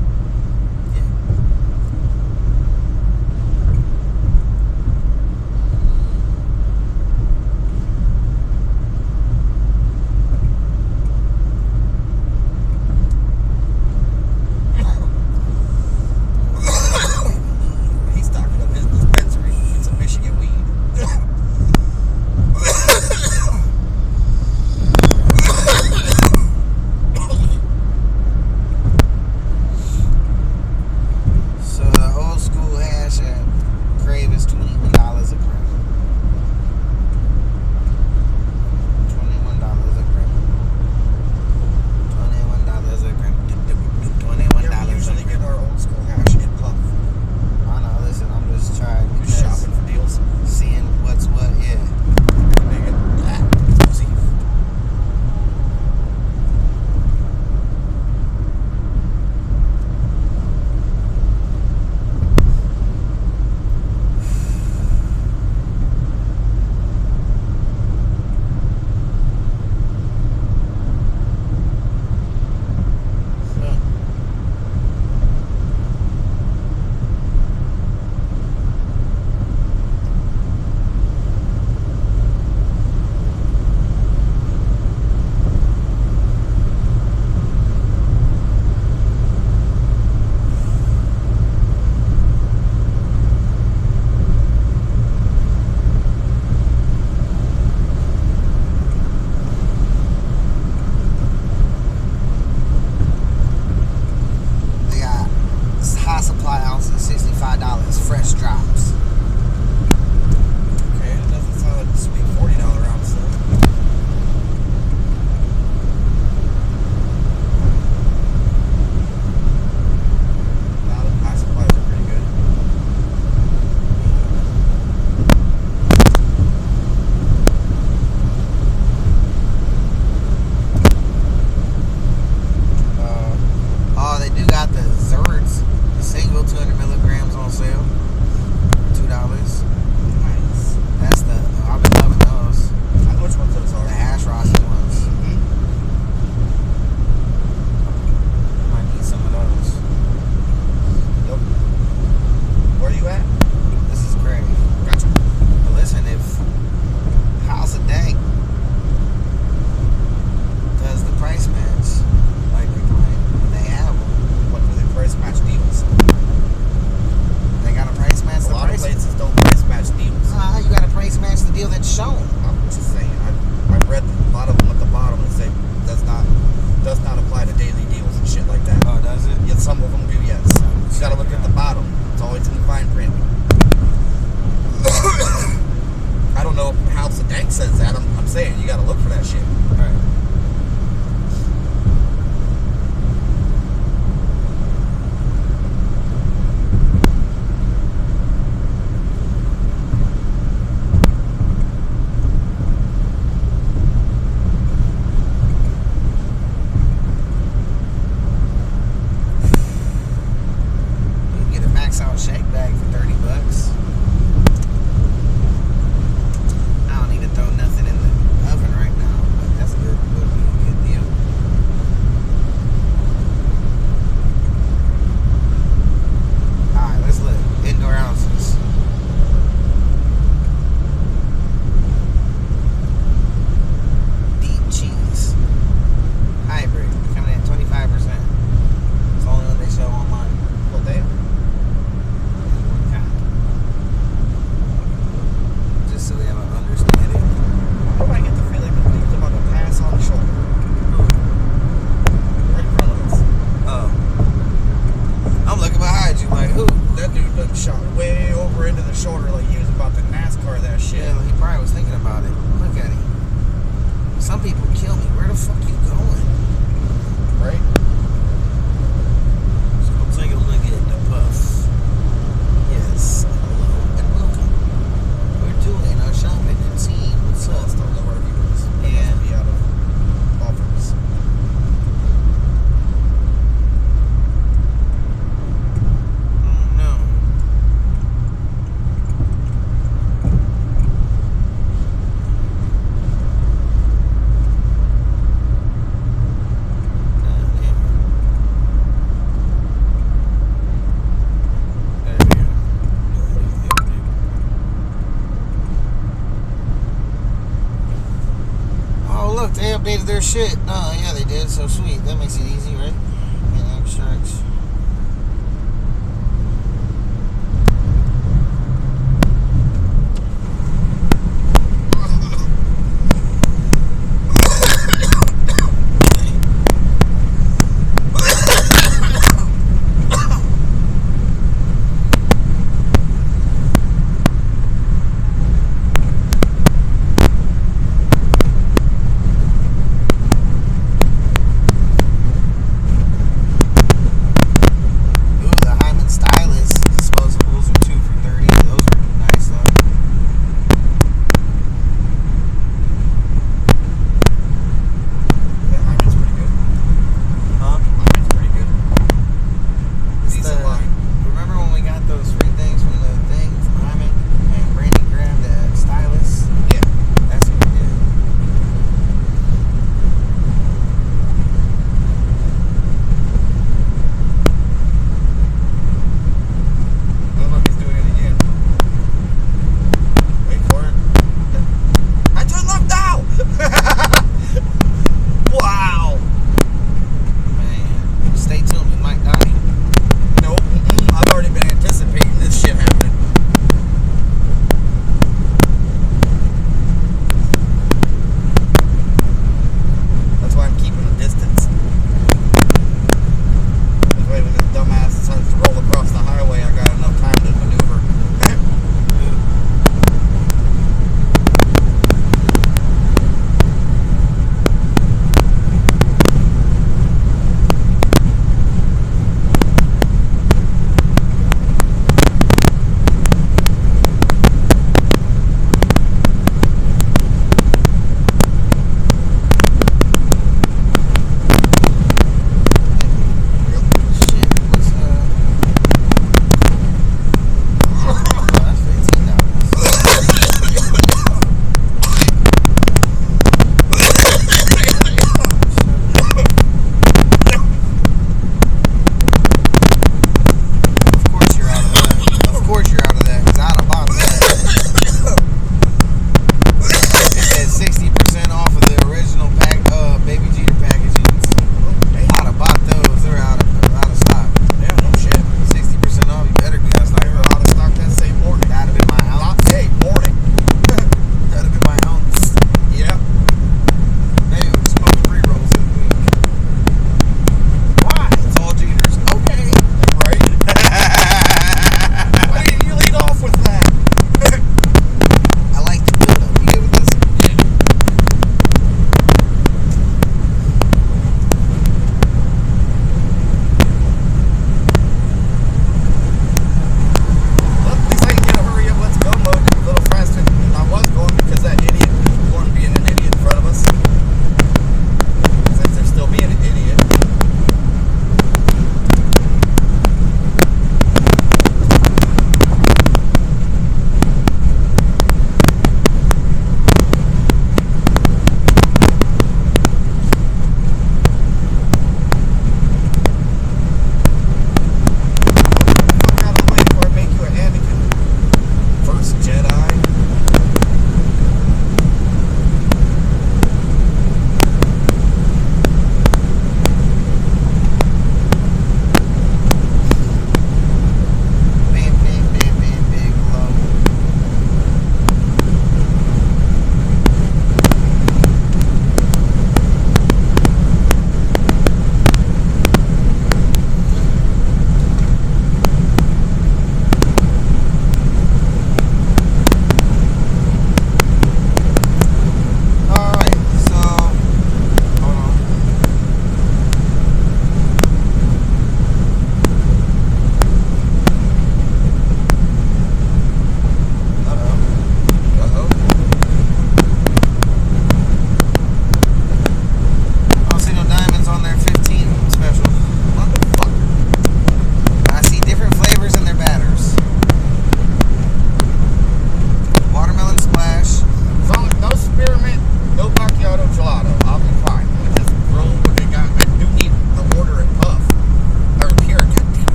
Speaker 1: $65, fresh drops.
Speaker 2: Okay, it doesn't sound like a sweet $40 ounce though. Now the high supplies are pretty good.
Speaker 1: Oh, they do got the Zerds, the single 200 milligrams on sale for $2.
Speaker 2: Nice.
Speaker 1: That's I've been loving those.
Speaker 2: I know which ones those are.
Speaker 1: The hash rosin ones. I might need some of those.
Speaker 2: Yep. Where are you at?
Speaker 1: This is great.
Speaker 2: Gotcha.
Speaker 1: But listen, if House of Dank does the price match like they claim, and they have them,
Speaker 2: What do they price match deals?
Speaker 1: they got a price match.
Speaker 2: A
Speaker 1: The
Speaker 2: lot of
Speaker 1: price.
Speaker 2: places don't price match deals.
Speaker 1: You got to price match look, they updated their shit. Oh, yeah, they did. So sweet. That makes it easy, right? Yeah, extracts.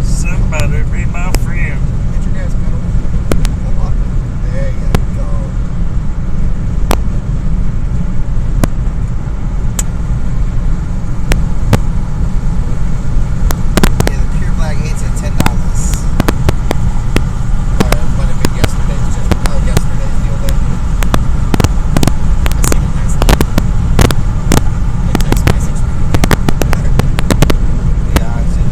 Speaker 1: Somebody be my friend.
Speaker 2: Get your gas pedal. Hold on. There you go.
Speaker 1: Yeah, the pure black 8's at $10.
Speaker 2: Alright, it might have been yesterday's deal then. I seen it last night. In text message.
Speaker 1: Yeah, I see.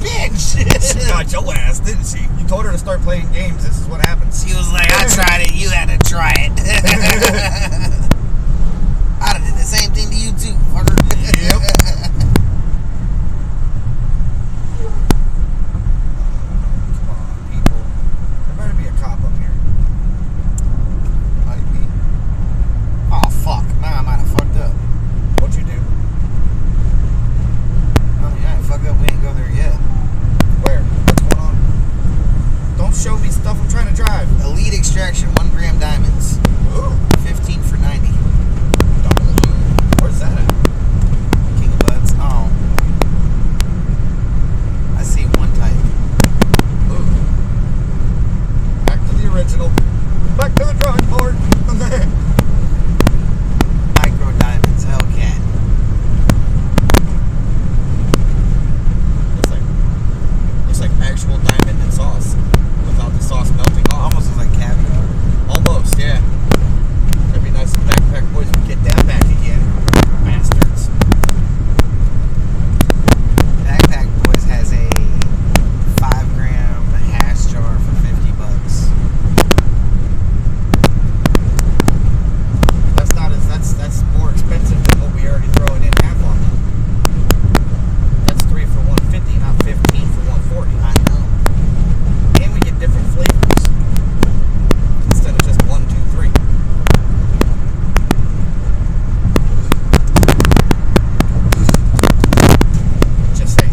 Speaker 1: Bitch!
Speaker 2: She got your ass, didn't she? You told her to start playing games. This is what happens.
Speaker 1: She was like, I tried it. You had to try it. I'd have did the same thing to you too, fucker.
Speaker 2: Yep. Come on, people. There better be a cop up here.
Speaker 1: Might be. Oh, fuck. Now I might have fucked up.
Speaker 2: What'd you do?
Speaker 1: I mean, I ain't fucked up. We ain't go there yet.
Speaker 2: Where? What's going on? Don't show me stuff. I'm trying to drive.
Speaker 1: Elite Extraction, 1 gram diamonds.
Speaker 2: Ooh.
Speaker 1: 15 for 90.
Speaker 2: Where's that at?
Speaker 1: King of Buds. Oh. I see one type.
Speaker 2: Ooh. Back to the original. Back to the drawing board.
Speaker 1: Micro diamonds. Hellcat.
Speaker 2: Looks like actual diamond and sauce without the sauce melting off.
Speaker 1: Almost looks like caviar.
Speaker 2: Almost, yeah. That'd be nice if Backpack Boys would get that back again. Bastards.
Speaker 1: Backpack Boys has a 5 gram hash jar for $50.
Speaker 2: That's more expensive than what we already throwing in Avalon. That's 3 for $150, not 15 for $140.
Speaker 1: I know.
Speaker 2: And we get different flavors instead of just 1, 2, 3. Just saying.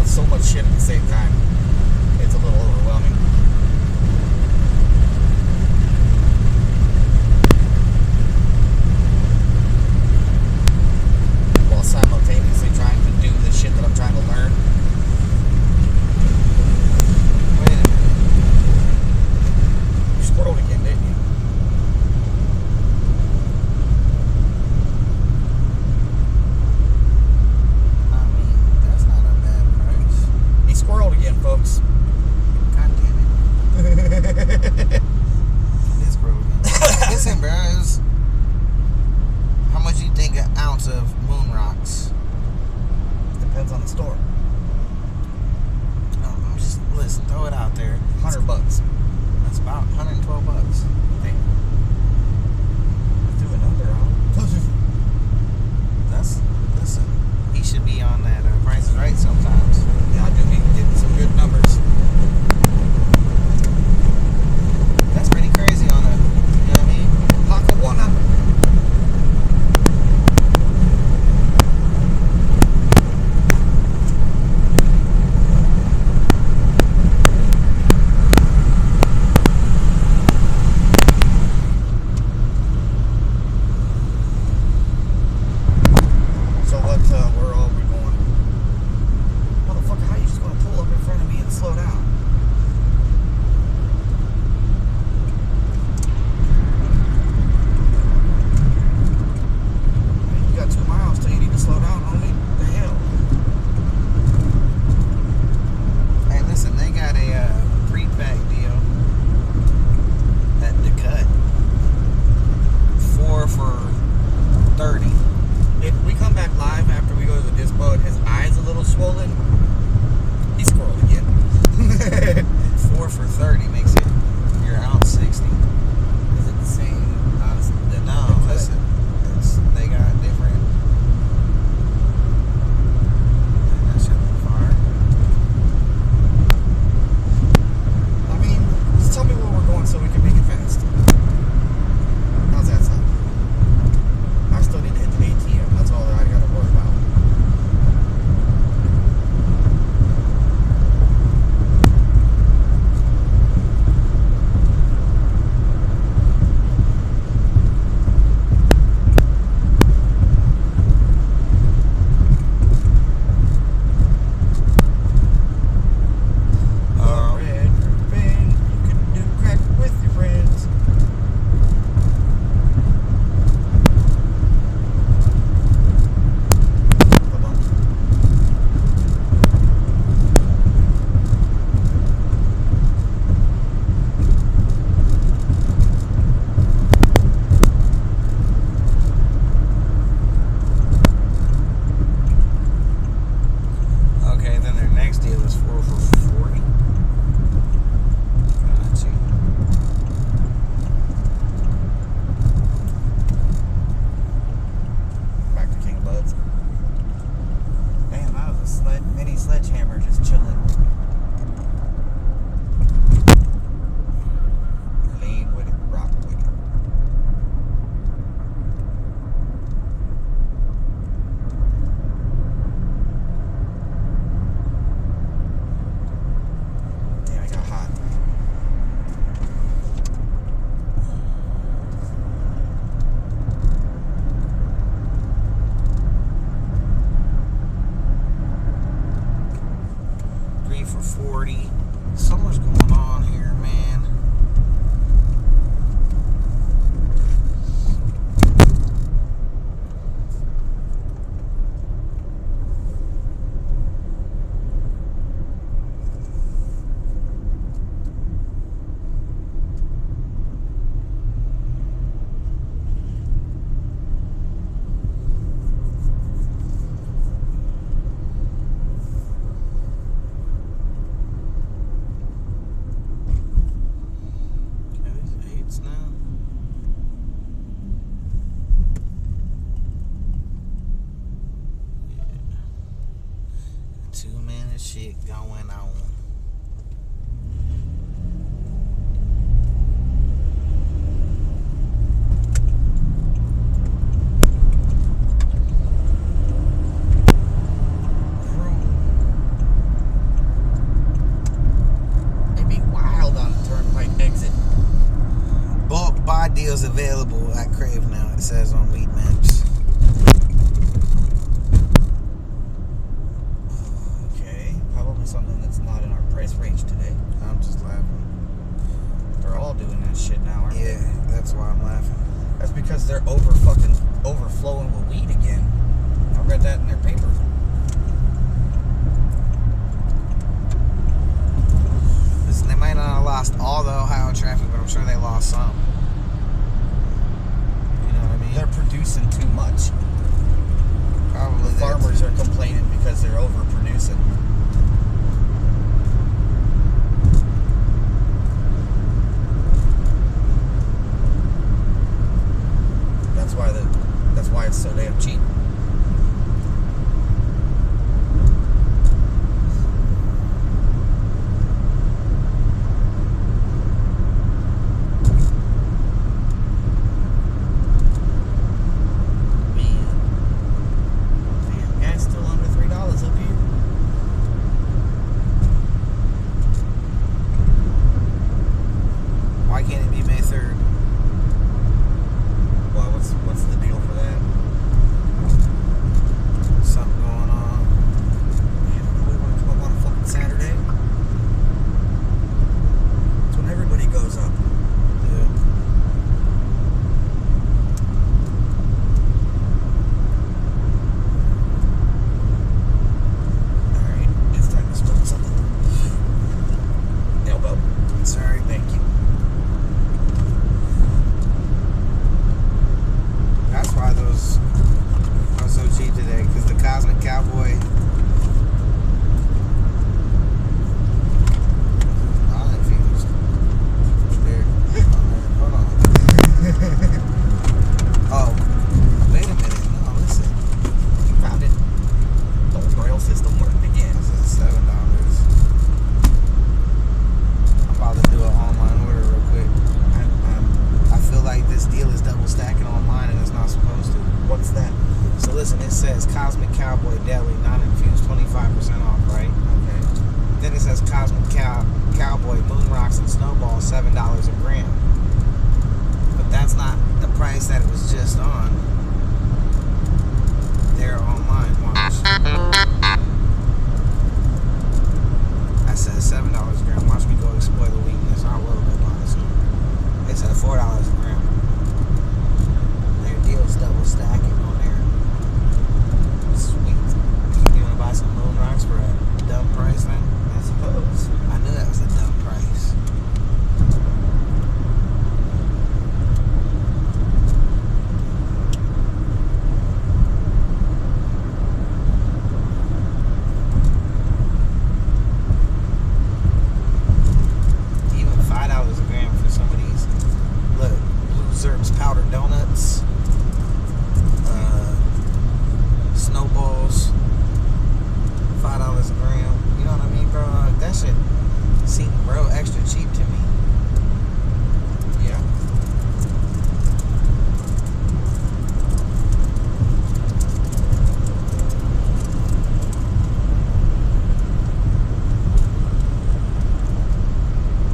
Speaker 2: so much shit at the same time. It's a little overwhelming. While simultaneously trying to do the shit that I'm trying to learn.
Speaker 1: Wait a minute.
Speaker 2: You squirreled again, didn't you?
Speaker 1: I mean, that's not a bad price.
Speaker 2: He squirreled again, folks.
Speaker 1: God damn it. This squirrel again. Listen, bro, how much you think an ounce of moon rocks?
Speaker 2: Depends on the store.
Speaker 1: No, I'm just, listen, throw it out there.
Speaker 2: $100.
Speaker 1: That's about $112.
Speaker 2: Damn. Threw a number out.
Speaker 1: Listen, he should be on that Price is Right sometimes.
Speaker 2: Yeah, I do be getting some good numbers.
Speaker 1: That's pretty crazy on a, you know what I mean?
Speaker 2: Lackawanna. So what, where are we going? Motherfucker, how you just gonna pull up in front of me and slow down? You got 2 miles till you need to slow down, homie. What the hell?
Speaker 1: Hey, listen, they got a pre-pack deal at the cut. 4 for $30.
Speaker 2: If we come back live after we go to the dispo and his eye's a little swollen, he's squirreled again.
Speaker 1: 4 for $30 makes it your ounce 60.
Speaker 2: Is it the same?
Speaker 1: No, listen, they got different. That should be far.
Speaker 2: I mean, just tell me where we're going so we can make it fast. How's that sound? I still need to hit the ATM. That's all that I gotta worry about. Red ribbon, you can do crack with your friends.
Speaker 1: Okay, then their next deal is 4 for $40. Gotcha.
Speaker 2: Back to King of Buds. Damn, that was a mini sledgehammer just chilling. Lean with it, rock with it. Damn, I got hot.
Speaker 1: Three for $40. So much going on here, man. Shit going on.
Speaker 2: something that's not in our price range today.
Speaker 1: I'm just laughing.
Speaker 2: They're all doing that shit now, aren't they?
Speaker 1: Yeah, that's why I'm laughing.
Speaker 2: That's because they're overflowing with weed again. I read that in their paper.
Speaker 1: Listen, they might not have lost all the Ohio traffic, but I'm sure they lost some. You know what I mean?
Speaker 2: They're producing too much.
Speaker 1: Probably
Speaker 2: The farmers are complaining because they're overproducing. That's why it's so damn cheap.
Speaker 1: Why can't it be May 3rd?
Speaker 2: Why? What's the deal for that?
Speaker 1: Something going on.
Speaker 2: Man, nobody want to come up on a fucking Saturday? That's when everybody goes up.
Speaker 1: Yeah.
Speaker 2: Alright, it's time to smoke something. Elbow.
Speaker 1: Sorry.
Speaker 2: Thank you.
Speaker 1: That's why those are so cheap today, because the Cosmic Cowboy. I'm confused. There. Hold on. Oh, wait a minute. No, listen.
Speaker 2: You found it. The old rail system worked again.
Speaker 1: This is $7. I'm about to do an online order real quick. I feel like this deal is double stacking online and it's not supposed to.
Speaker 2: What's that?
Speaker 1: So listen, it says Cosmic Cowboy Deli, non-infused, 25% off, right?
Speaker 2: Okay.
Speaker 1: Then it says Cosmic Cowboy Moon Rocks and Snowballs, $7 a gram. But that's not the price that it was just on. They're online, watch. I said $7 a gram. Watch me go exploit the weakness. I will, but honestly. They said $4 a gram. Their deal's double stacking on there. Sweet. You want to buy some Moon Rocks for a dumb price then?
Speaker 2: I suppose.
Speaker 1: I knew that was a dumb price. Even $5 a gram for some of these. Look, Blue Zerps powdered donuts, snowballs, $5 a gram. You know what I mean, bro? That shit seemed real extra cheap to me.
Speaker 2: Yeah.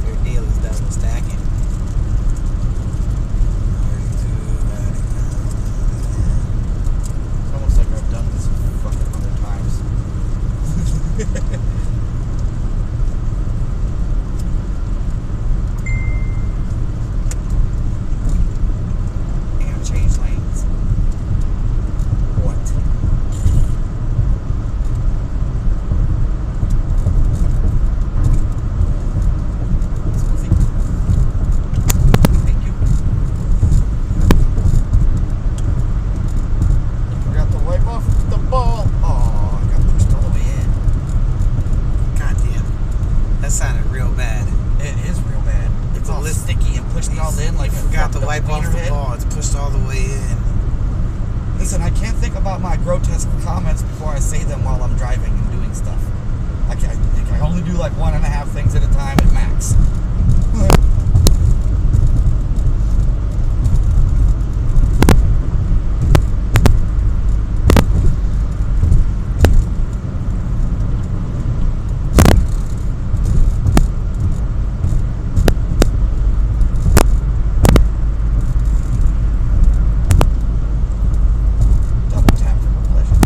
Speaker 1: Their deal is double stacking.
Speaker 2: It's almost like I've done this fucking 100 times. And change lanes. What? Smoothie. Thank you. Forgot to wipe off the ball. Oh, I got pushed all the way in.
Speaker 1: God damn. That sounded real bad.
Speaker 2: It is real bad. It's all sticky and pushed all in like
Speaker 1: You
Speaker 2: a
Speaker 1: forgot to
Speaker 2: fucked up
Speaker 1: wipe off the
Speaker 2: wiener head.
Speaker 1: ball. It's pushed all the way in.
Speaker 2: Listen, I can't think about my grotesque comments before I say them while I'm driving and doing stuff. I can only do like 1.5 things at a time at max. Double tap for pleasure.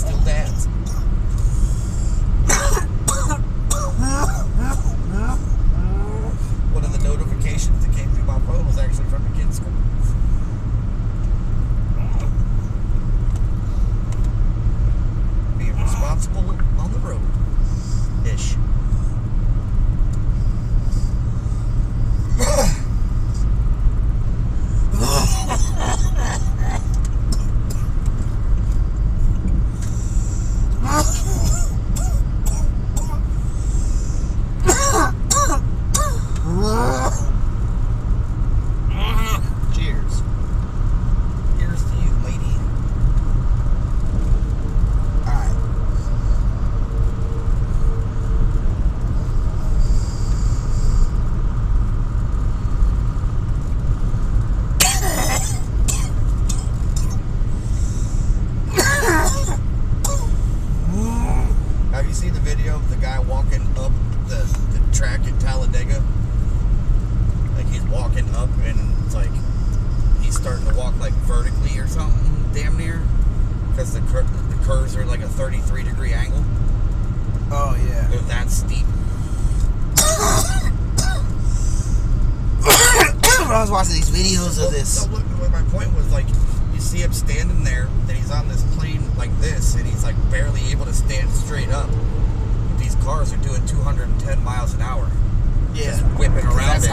Speaker 2: Still dads. One of the notifications that came through my phone was actually from the kids' school. Being responsible on the road. Ish.
Speaker 1: Cheers. Cheers to you, lady. Alright.
Speaker 2: Have you seen the video of the guy walking up the track in Talladega? Like he's walking up and it's like he's starting to walk like vertically or something, damn near, because the curves are like a 33-degree angle.
Speaker 1: Oh yeah.
Speaker 2: They're that steep.
Speaker 1: I was watching these videos of this.
Speaker 2: So look, my point was like, you see him standing there, and he's on this plane like this, and he's like barely able to stand straight up. These cars are doing 210 miles an hour.
Speaker 1: Yeah.
Speaker 2: Just whipping around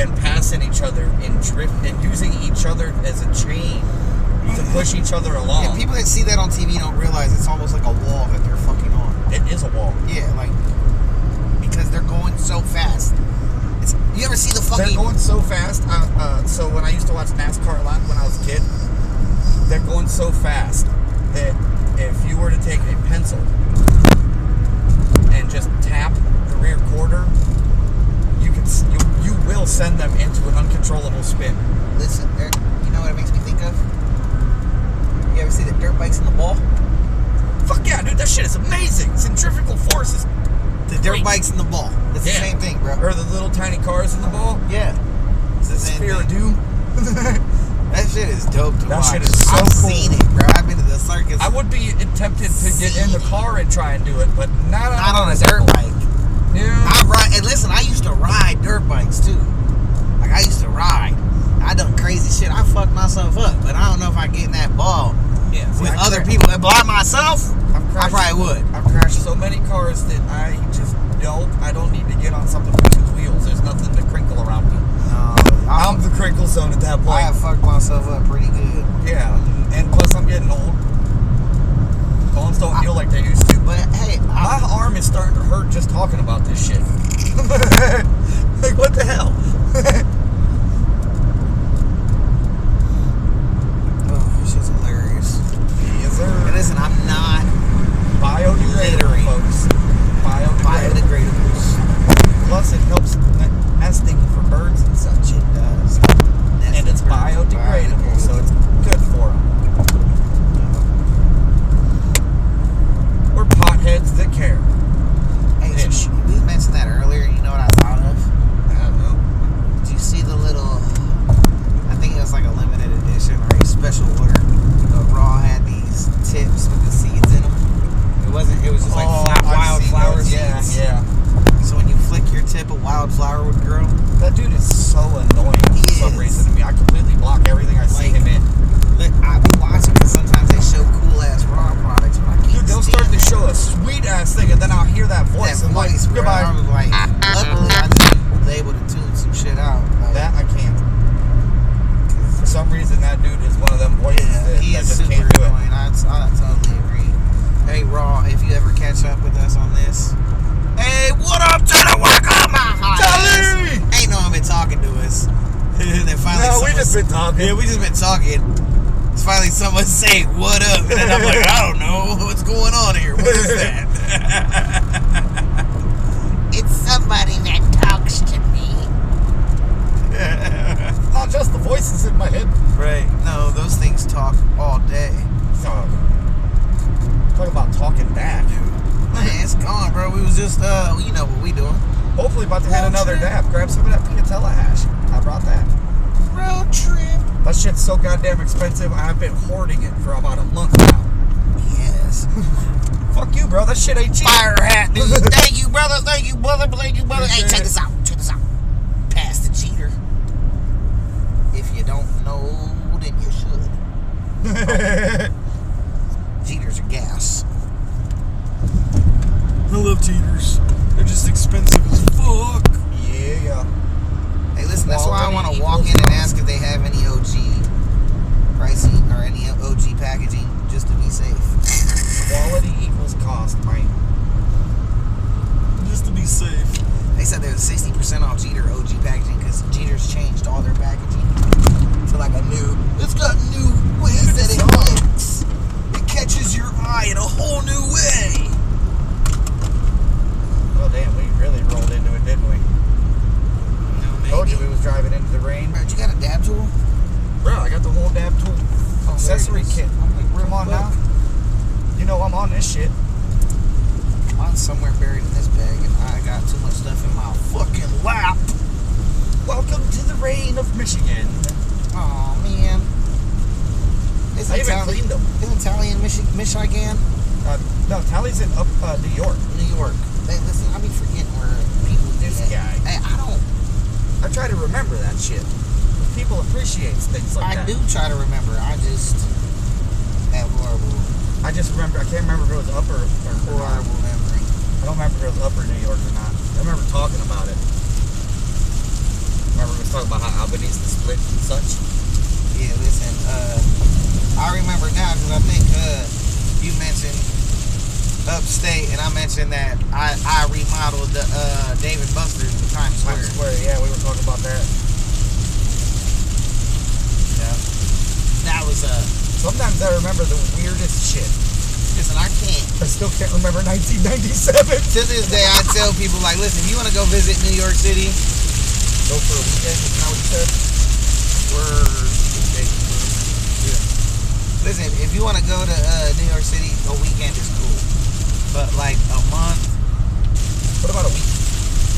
Speaker 1: and
Speaker 2: passing each other and drift and using each other as a chain to push each other along.
Speaker 1: Yeah, people that see that on TV don't realize it's almost like a wall that they're fucking on.
Speaker 2: It is a wall.
Speaker 1: Yeah, like because they're going so fast. You ever see the fucking?
Speaker 2: They're going so fast. So when I used to watch NASCAR a lot when I was a kid, they're going so fast that if you were to take a pencil and just tap the rear quarter, you will send them into an uncontrollable spin.
Speaker 1: Listen, you know what it makes me think of? You ever see the dirt bikes in the ball?
Speaker 2: Fuck yeah, dude, that shit is amazing. Centrifugal forces.
Speaker 1: The dirt bikes in the ball. It's the same thing, bro.
Speaker 2: Or the little tiny cars in the ball.
Speaker 1: Yeah. It's the same
Speaker 2: Sphere of
Speaker 1: thing.
Speaker 2: Doom.
Speaker 1: That shit is dope to watch.
Speaker 2: That shit is so
Speaker 1: I've
Speaker 2: cool.
Speaker 1: seen it, bro. I've been to the circus.
Speaker 2: I would be tempted to get in the car and try and do it, but not
Speaker 1: on a dirt bike.
Speaker 2: Yeah.
Speaker 1: I ride, and listen, I used to ride dirt bikes too. Like I used to ride. I done crazy shit. I fucked myself up, but I don't know if I get in that ball with other people. But by myself, I probably would.
Speaker 2: I've crashed so many cars that I just I don't need to get on something with two wheels. There's nothing to crinkle around me.
Speaker 1: No,
Speaker 2: I'm the crinkle zone at that point.
Speaker 1: I have fucked myself up pretty good.
Speaker 2: Yeah, and plus I'm getting old. Bones don't feel like they used to.
Speaker 1: But hey,
Speaker 2: my arm is starting to hurt just talking about this shit. Like, what the hell?
Speaker 1: Oh, this shit's hilarious.
Speaker 2: Yes, sir.
Speaker 1: And listen, I'm not
Speaker 2: biodegradable, folks.
Speaker 1: Biodegradables.
Speaker 2: Plus, it helps nesting for birds and such.
Speaker 1: It does.
Speaker 2: And it's biodegradable, so it's good for them. We're potheads that care.
Speaker 1: Hey, we mentioned that earlier. You know what I thought of?
Speaker 2: I don't know.
Speaker 1: Do you see the little? I think it was like a limited edition or a special order. Raw had these tips with the seeds in them. It wasn't. It was just like wildflower seeds.
Speaker 2: Yeah.
Speaker 1: So when you flick your tip, a wildflower would grow.
Speaker 2: That dude is so annoying for some reason to me. I completely block everything I see him in.
Speaker 1: I've been watching because sometimes they show cool ass raw products, but I can't.
Speaker 2: Dude, they'll start to show a sweet ass thing, and then I'll hear that voice.
Speaker 1: That voice,
Speaker 2: like, goodbye.
Speaker 1: I was like, luckily I just was able to tune some shit out. Like,
Speaker 2: that I can't. For some reason, that dude is one of them voices that just can't do it.
Speaker 1: I totally agree. Hey, Raw, if you ever catch up with us on this, hey, what up to the welcome, my
Speaker 2: Charlie?
Speaker 1: Ain't no one been talking to us. Then finally,
Speaker 2: no, we just been talking.
Speaker 1: Yeah, we just been talking. Finally, someone say, "What up?" And then I'm like, I don't know what's going on here. What is that? It's somebody that talks to me.
Speaker 2: Not just the voices in my head.
Speaker 1: Right. No, those things talk all day.
Speaker 2: Talk about talking back.
Speaker 1: Man, it's gone, bro. We was just, you know what we doing.
Speaker 2: Hopefully about to hit another dab. Grab some of that Piatella hash. I brought that.
Speaker 1: Road trip.
Speaker 2: That shit's so goddamn expensive. I've been hoarding it for about a month now.
Speaker 1: Yeah. ass.
Speaker 2: Fuck you, bro. That shit ain't cheap.
Speaker 1: Fire hat, dude. Thank you, brother. Thank you, brother. Thank you, brother. Hey, check this out. Check this out. Pass the cheater. If you don't know, then you should. Cheaters are gas.
Speaker 3: I love cheaters. They're just expensive as fuck.
Speaker 2: Yeah.
Speaker 1: Hey, listen, that's why I want to walk in and ask if they have any OG pricing or any OG packaging just to be safe.
Speaker 2: Quality equals cost, right?
Speaker 3: Just to be safe.
Speaker 1: They said there's 60% off Jeter OG packaging because Jeter's changed all their packaging to like a new. It's got new ways that it looks. It catches your eye in a whole new way.
Speaker 2: Oh damn, we really rolled into it, didn't we? Told you we was driving into the rain.
Speaker 1: Bro, you got a dab tool?
Speaker 2: Bro, I got the whole dab tool accessory kit. Come on now. You know I'm on this shit.
Speaker 1: Mine's somewhere buried in this bag, and I got too much stuff in my fucking lap.
Speaker 2: Welcome to the rain of Michigan.
Speaker 1: Oh man.
Speaker 2: I even cleaned them.
Speaker 1: Isn't Italian Michigan?
Speaker 2: No, Tally's in New York.
Speaker 1: New York. Hey, listen, I be forgetting where people do
Speaker 2: This
Speaker 1: that.
Speaker 2: guy.
Speaker 1: Hey,
Speaker 2: I try to remember that shit. People appreciate things like that.
Speaker 1: I do try to remember. I just have horrible
Speaker 2: I just remember. I can't remember if it was upper or
Speaker 1: horrible memory.
Speaker 2: I don't remember if it was upper New York or not. I remember talking about it. Remember we was talking about how Albany's the split and such.
Speaker 1: Yeah, listen. I remember now because I think you mentioned upstate, and I mentioned that I remodeled the Dave & Buster's in Times Square.
Speaker 2: Times Square, yeah, we were talking about that.
Speaker 1: Yeah. That was
Speaker 2: Sometimes I remember the weirdest shit.
Speaker 1: listen, I can't.
Speaker 2: I still can't remember 1997.
Speaker 1: To this day, I tell people, like, listen, if you want to go visit New York City,
Speaker 2: Go for a weekend, isn't that what you said?
Speaker 1: Listen, if you want to go to New York City, a weekend is cool. But, like, a month,
Speaker 2: What about a week?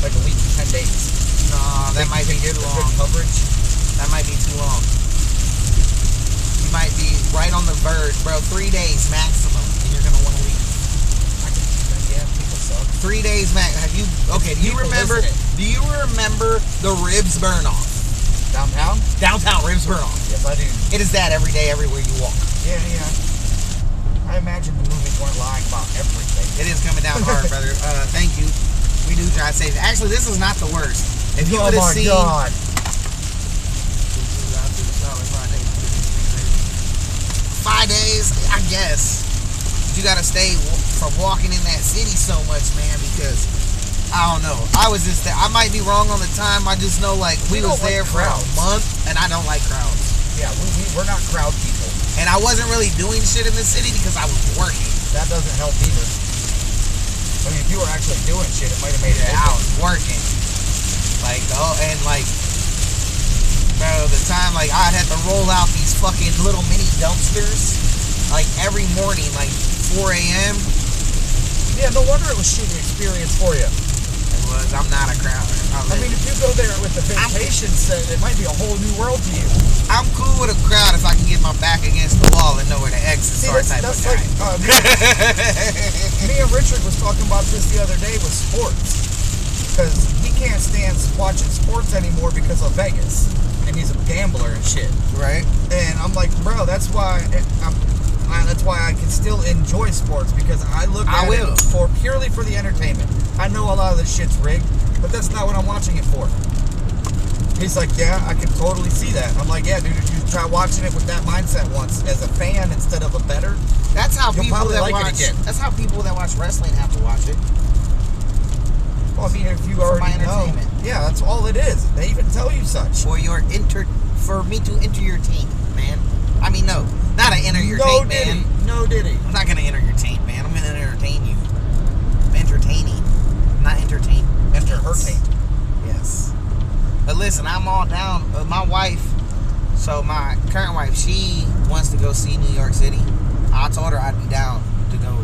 Speaker 2: Like a week, 10 days.
Speaker 1: nah, that might be too long.
Speaker 2: Good coverage.
Speaker 1: That might be too long. You might be right on the verge, bro. 3 days maximum, and you're gonna want to leave.
Speaker 2: I can see that. Yeah, people suck.
Speaker 1: 3 days max. Have you? Okay. Do you
Speaker 2: People
Speaker 1: remember?
Speaker 2: listen.
Speaker 1: Do you remember the ribs burn off?
Speaker 2: Downtown?
Speaker 1: Downtown ribs burn off.
Speaker 2: Yes, I do.
Speaker 1: It is that every day, everywhere you walk.
Speaker 2: Yeah. I imagine the movies weren't lying about everything.
Speaker 1: It is coming down hard, brother. Thank you. We do try to save it. Actually, this is not the worst. If you
Speaker 2: Oh
Speaker 1: would have
Speaker 2: my
Speaker 1: seen.
Speaker 2: God.
Speaker 1: 5 days, I guess. But you gotta stay from walking in that city so much, man, because I don't know. I was just there. I might be wrong on the time. I just know, like, we was there for a month, and I don't like crowds.
Speaker 2: Yeah, we're not crowd people.
Speaker 1: And I wasn't really doing shit in the city because I was working.
Speaker 2: That doesn't help either. I mean, if you were actually doing shit, it might have made it
Speaker 1: I
Speaker 2: different.
Speaker 1: was working. Like, and like, bro, the time, like, I'd have to roll out these fucking little mini dumpsters, like, every morning, like, 4 a.m.
Speaker 2: Yeah, no wonder it was shitty experience for you.
Speaker 1: It was. I'm not a crowd.
Speaker 2: I mean, if you go there with the vacation set, it might be a whole new world to you.
Speaker 1: I'm cool with a crowd if I can get my back against the wall and know where the exits are type of guy.
Speaker 2: Like, me and Richard was talking about this the other day with sports. Because he can't stand watching sports anymore because of Vegas. And he's a gambler and shit.
Speaker 1: Right.
Speaker 2: And I'm like, bro, that's why I can still enjoy sports, because I look at it purely for the entertainment. I know a lot of this shit's rigged, but that's not what I'm watching it for. He's like, yeah, I can totally see that. I'm like, yeah, dude, if you try watching it with that mindset once as a fan instead of a bettor,
Speaker 1: that's how
Speaker 2: you'll
Speaker 1: people
Speaker 2: probably
Speaker 1: that
Speaker 2: like
Speaker 1: watch.
Speaker 2: it again.
Speaker 1: That's how people that watch wrestling have to watch it.
Speaker 2: Well, I mean, if you
Speaker 1: For
Speaker 2: already
Speaker 1: my
Speaker 2: know,
Speaker 1: entertainment.
Speaker 2: yeah, that's all it is. They even tell you such.
Speaker 1: For me to enter your taint, man. I mean, no, not to enter your taint, man.
Speaker 2: No diddy.
Speaker 1: I'm not gonna enter your taint, man. I'm gonna entertain you. I'm entertaining, not entertain.
Speaker 2: Enter her taint.
Speaker 1: Yes. But listen, I'm all down. My wife, so my current wife, she wants to go see New York City. I told her I'd be down to go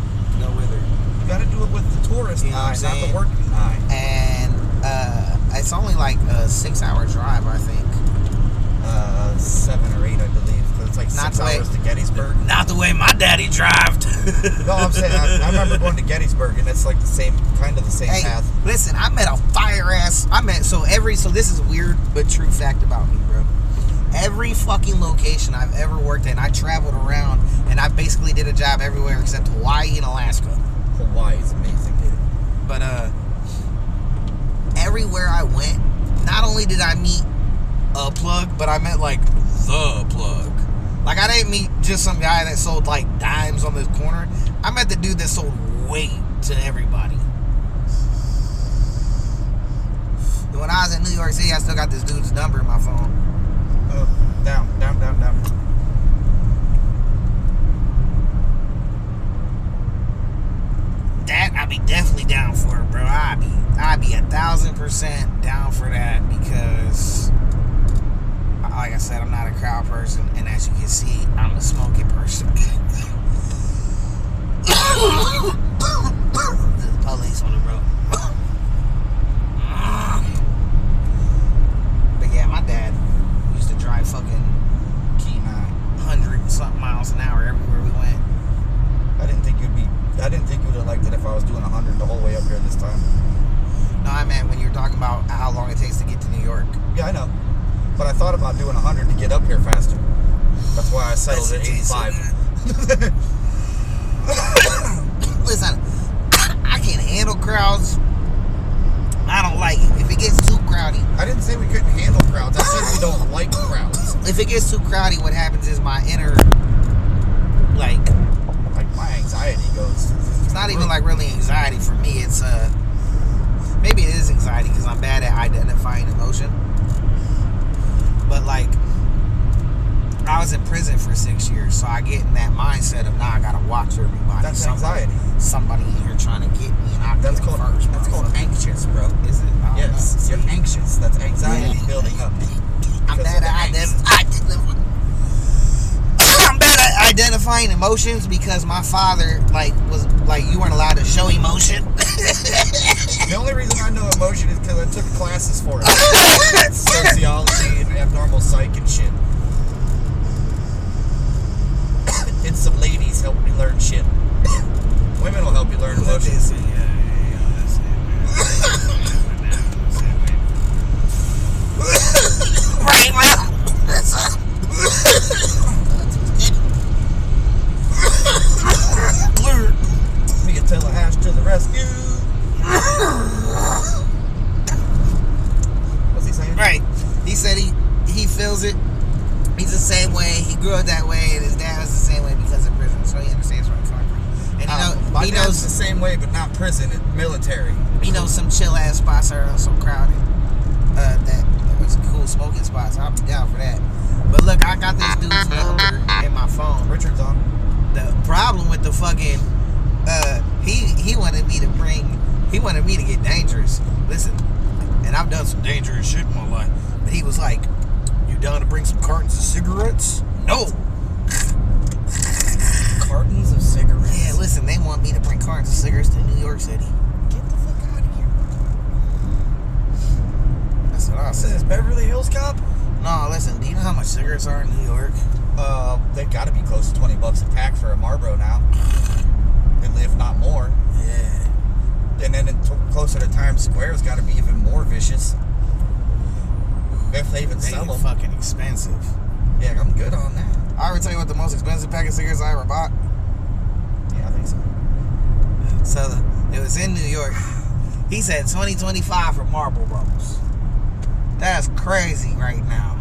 Speaker 1: with her.
Speaker 2: You gotta do it with the tourist
Speaker 1: You know
Speaker 2: eye,
Speaker 1: what I'm
Speaker 2: not
Speaker 1: saying?
Speaker 2: the working eye.
Speaker 1: And it's only like a 6-hour drive, I think.
Speaker 2: 7 or 8, I believe. because it's like
Speaker 1: Not
Speaker 2: 6
Speaker 1: the way-
Speaker 2: hours to Gettysburg.
Speaker 1: Not the way my daddy drived.
Speaker 2: No, I'm saying I remember going to Gettysburg, and it's like the same
Speaker 1: Hey,
Speaker 2: path.
Speaker 1: listen, I met a fire ass. So this is a weird but true fact about me, bro. Every fucking location I've ever worked in, I traveled around, and I basically did a job everywhere except Hawaii and Alaska.
Speaker 2: Hawaii is amazing, dude.
Speaker 1: But everywhere I went, not only did I meet a plug, but I met like the plug. Like, I didn't meet just some guy that sold like dimes on the corner. I met the dude that sold weight to everybody. When I was in New York City, I still got this dude's number in my phone.
Speaker 2: Oh, down.
Speaker 1: That I'd be definitely down for it, bro. I'd be 1,000% down for that because, like I said, I'm not a crowd person, and as you can see, I'm a smoking person. There's police on the road. But yeah, my dad used to drive fucking
Speaker 2: Key
Speaker 1: 100 and something miles an hour everywhere we went.
Speaker 2: I didn't think you would have liked it if I was doing 100 the whole way up here this time.
Speaker 1: No, I meant when you were talking about how long it takes to get to New York.
Speaker 2: Yeah, I know. But I thought about doing 100 to get up here faster. That's why I settled at 85.
Speaker 1: Listen, I can't handle crowds. I don't like it. If it gets too crowded.
Speaker 2: I didn't say we couldn't handle crowds. I said we don't like crowds.
Speaker 1: If it gets too crowded, what happens is my inner, like
Speaker 2: my anxiety goes.
Speaker 1: It's not even like really anxiety for me. It's maybe it is anxiety because I'm bad at identifying emotion. But like, I was in prison for 6 years, so I get in that mindset of I gotta watch everybody.
Speaker 2: That's anxiety.
Speaker 1: Somebody in here trying to get me, and
Speaker 2: that's called
Speaker 1: first.
Speaker 2: That's called anxious, bro.
Speaker 1: Is it?
Speaker 2: Yes, you're anxious. That's anxiety building up.
Speaker 1: I'm bad at identifying emotions because my father was you weren't allowed to show emotion.
Speaker 2: The only reason I know emotion is because I took classes for it. Sociology and abnormal psych and shit. And some ladies helped me learn shit. Women will help you learn emotions.
Speaker 1: Right, well,
Speaker 2: Me can tell a hash to the rescue. What's he saying?
Speaker 1: Right. He said he feels it. He's the same way. He grew up that way, and his dad was the same way because of prison. So he understands where I'm coming from. And
Speaker 2: he knows the same way, but not prison. It's military.
Speaker 1: He knows some chill ass spots are so crowded. That was cool smoking spots. I'll be down for that. But look, I got this dude's number in my phone.
Speaker 2: Richard's on.
Speaker 1: The problem with the fucking he wanted me to get dangerous. Listen, and I've done some dangerous shit in my life. But he was like, "You down to bring some cartons of cigarettes?" No.
Speaker 2: Cartons of cigarettes?
Speaker 1: Yeah, listen, they want me to bring cartons of cigarettes to New York City.
Speaker 2: Get the fuck out of here.
Speaker 1: That's what I
Speaker 2: Is
Speaker 1: said.
Speaker 2: this Beverly Hills Cop?
Speaker 1: No, listen, do you know how much cigarettes are in New York?
Speaker 2: They gotta be close to $20 a pack for a Marlboro now. If not more.
Speaker 1: Yeah.
Speaker 2: And then closer to Times Square, it's gotta be even more vicious. If they even sell them.
Speaker 1: Fucking expensive.
Speaker 2: Yeah, I'm good on that.
Speaker 1: I ever tell you what the most expensive pack of cigarettes I ever bought?
Speaker 2: Yeah, I think so.
Speaker 1: So it was in New York. He said 2025 for Marlboros. That's crazy right now.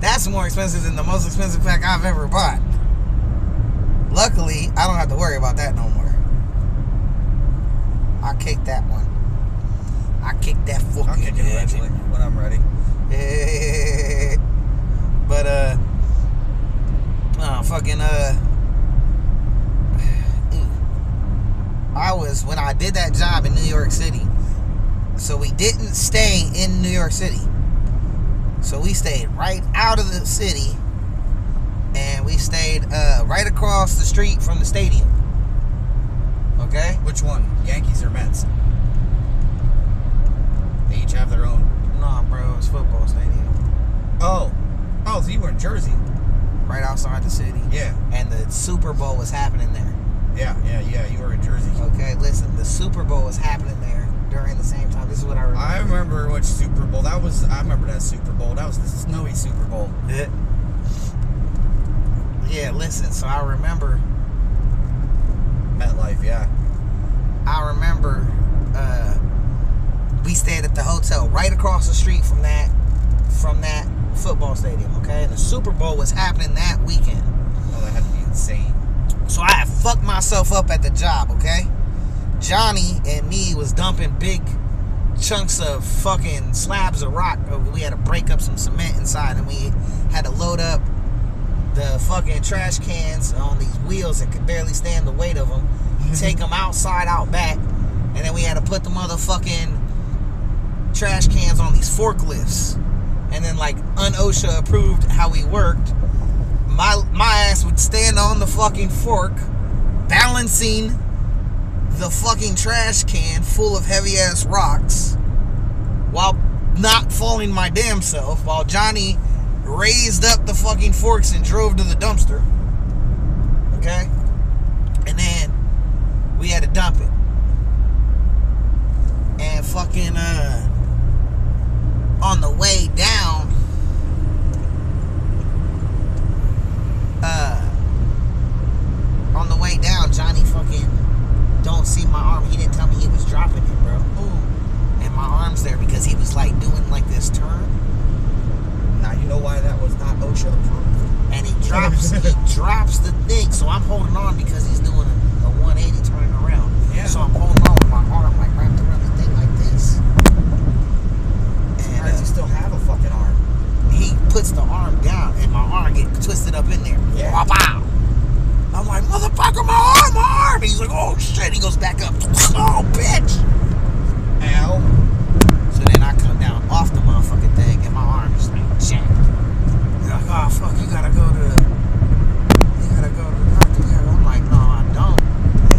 Speaker 1: That's more expensive than the most expensive pack I've ever bought. Luckily, I don't have to worry about that no more. I kicked that one. I kicked that fucking.
Speaker 2: I'll kick it eventually when I'm ready.
Speaker 1: Yeah. But when I did that job in New York City, so we didn't stay in New York City. So we stayed right out of the city, and we stayed right across the street from the stadium. Okay?
Speaker 2: Which one? Yankees or Mets? They each have their own.
Speaker 1: Nah, bro, it's football stadium.
Speaker 2: Oh, so you were in Jersey.
Speaker 1: right outside the city.
Speaker 2: Yeah.
Speaker 1: And the Super Bowl was happening there.
Speaker 2: Yeah. You were in Jersey.
Speaker 1: Okay, listen, the Super Bowl was happening there during the same time. This is what I remember.
Speaker 2: I remember which Super Bowl that was. I remember that Super Bowl. That was the snowy Super Bowl.
Speaker 1: Yeah, listen, so I remember
Speaker 2: MetLife, yeah.
Speaker 1: I remember we stayed at the hotel right across the street from that football stadium, okay? And the Super Bowl was happening that weekend.
Speaker 2: Oh, that had to be insane.
Speaker 1: So I had fucked myself up at the job, okay? Johnny and me was dumping big chunks of fucking slabs of rock. We had to break up some cement inside, and we had to load up the fucking trash cans on these wheels that could barely stand the weight of them, take them outside, out back, and then we had to put the motherfucking trash cans on these forklifts. And then, like, un-OSHA approved how we worked. My ass would stand on the fucking fork, balancing the fucking trash can full of heavy-ass rocks while not falling my damn self, while Johnny raised up the fucking forks and drove to the dumpster. Okay? And then we had to dump it. And fucking, on the way down, Johnny fucking don't see my arm. He didn't tell me he was dropping it, bro. And my arm's there because he was like doing like this turn.
Speaker 2: Now you know why that was not OSHA approved.
Speaker 1: And he drops the thing. So I'm holding on because he's doing a 180 turning around.
Speaker 2: Yeah.
Speaker 1: So I'm holding on with my arm like wrapped around the thing like this.
Speaker 2: And you still have a fucking arm.
Speaker 1: He puts the arm down and my arm gets twisted up in there.
Speaker 2: Yeah.
Speaker 1: Wow. I'm like, motherfucker, my arm. He's like, oh shit. He goes back up. Oh, bitch.
Speaker 2: Ow.
Speaker 1: So then I come down off the motherfucking thing and my arm is like jacked. They're like, oh fuck, you gotta go to the doctor. I'm like, no, I don't.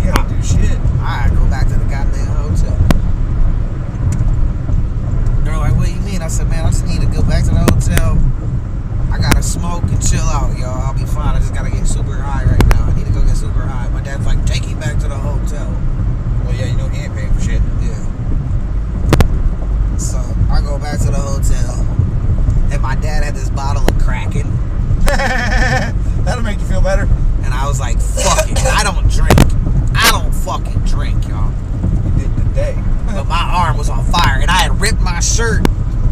Speaker 2: You gotta do shit.
Speaker 1: I go back to the goddamn hotel. They're like, what do you mean? I said, man, I just need to go back to the hotel. I gotta smoke and chill out, y'all. I'll be fine. I just gotta get super high right now. I need to go get super high. My dad's like, take you back to the hotel.
Speaker 2: Well, yeah, you know he ain't paying for shit.
Speaker 1: Yeah. So I go back to the hotel, and my dad had this bottle of Kraken.
Speaker 2: That'll make you feel better.
Speaker 1: And I was like, fuck it. I don't drink. I don't fucking drink, y'all.
Speaker 2: You did today.
Speaker 1: But my arm was on fire, and I had ripped my shirt.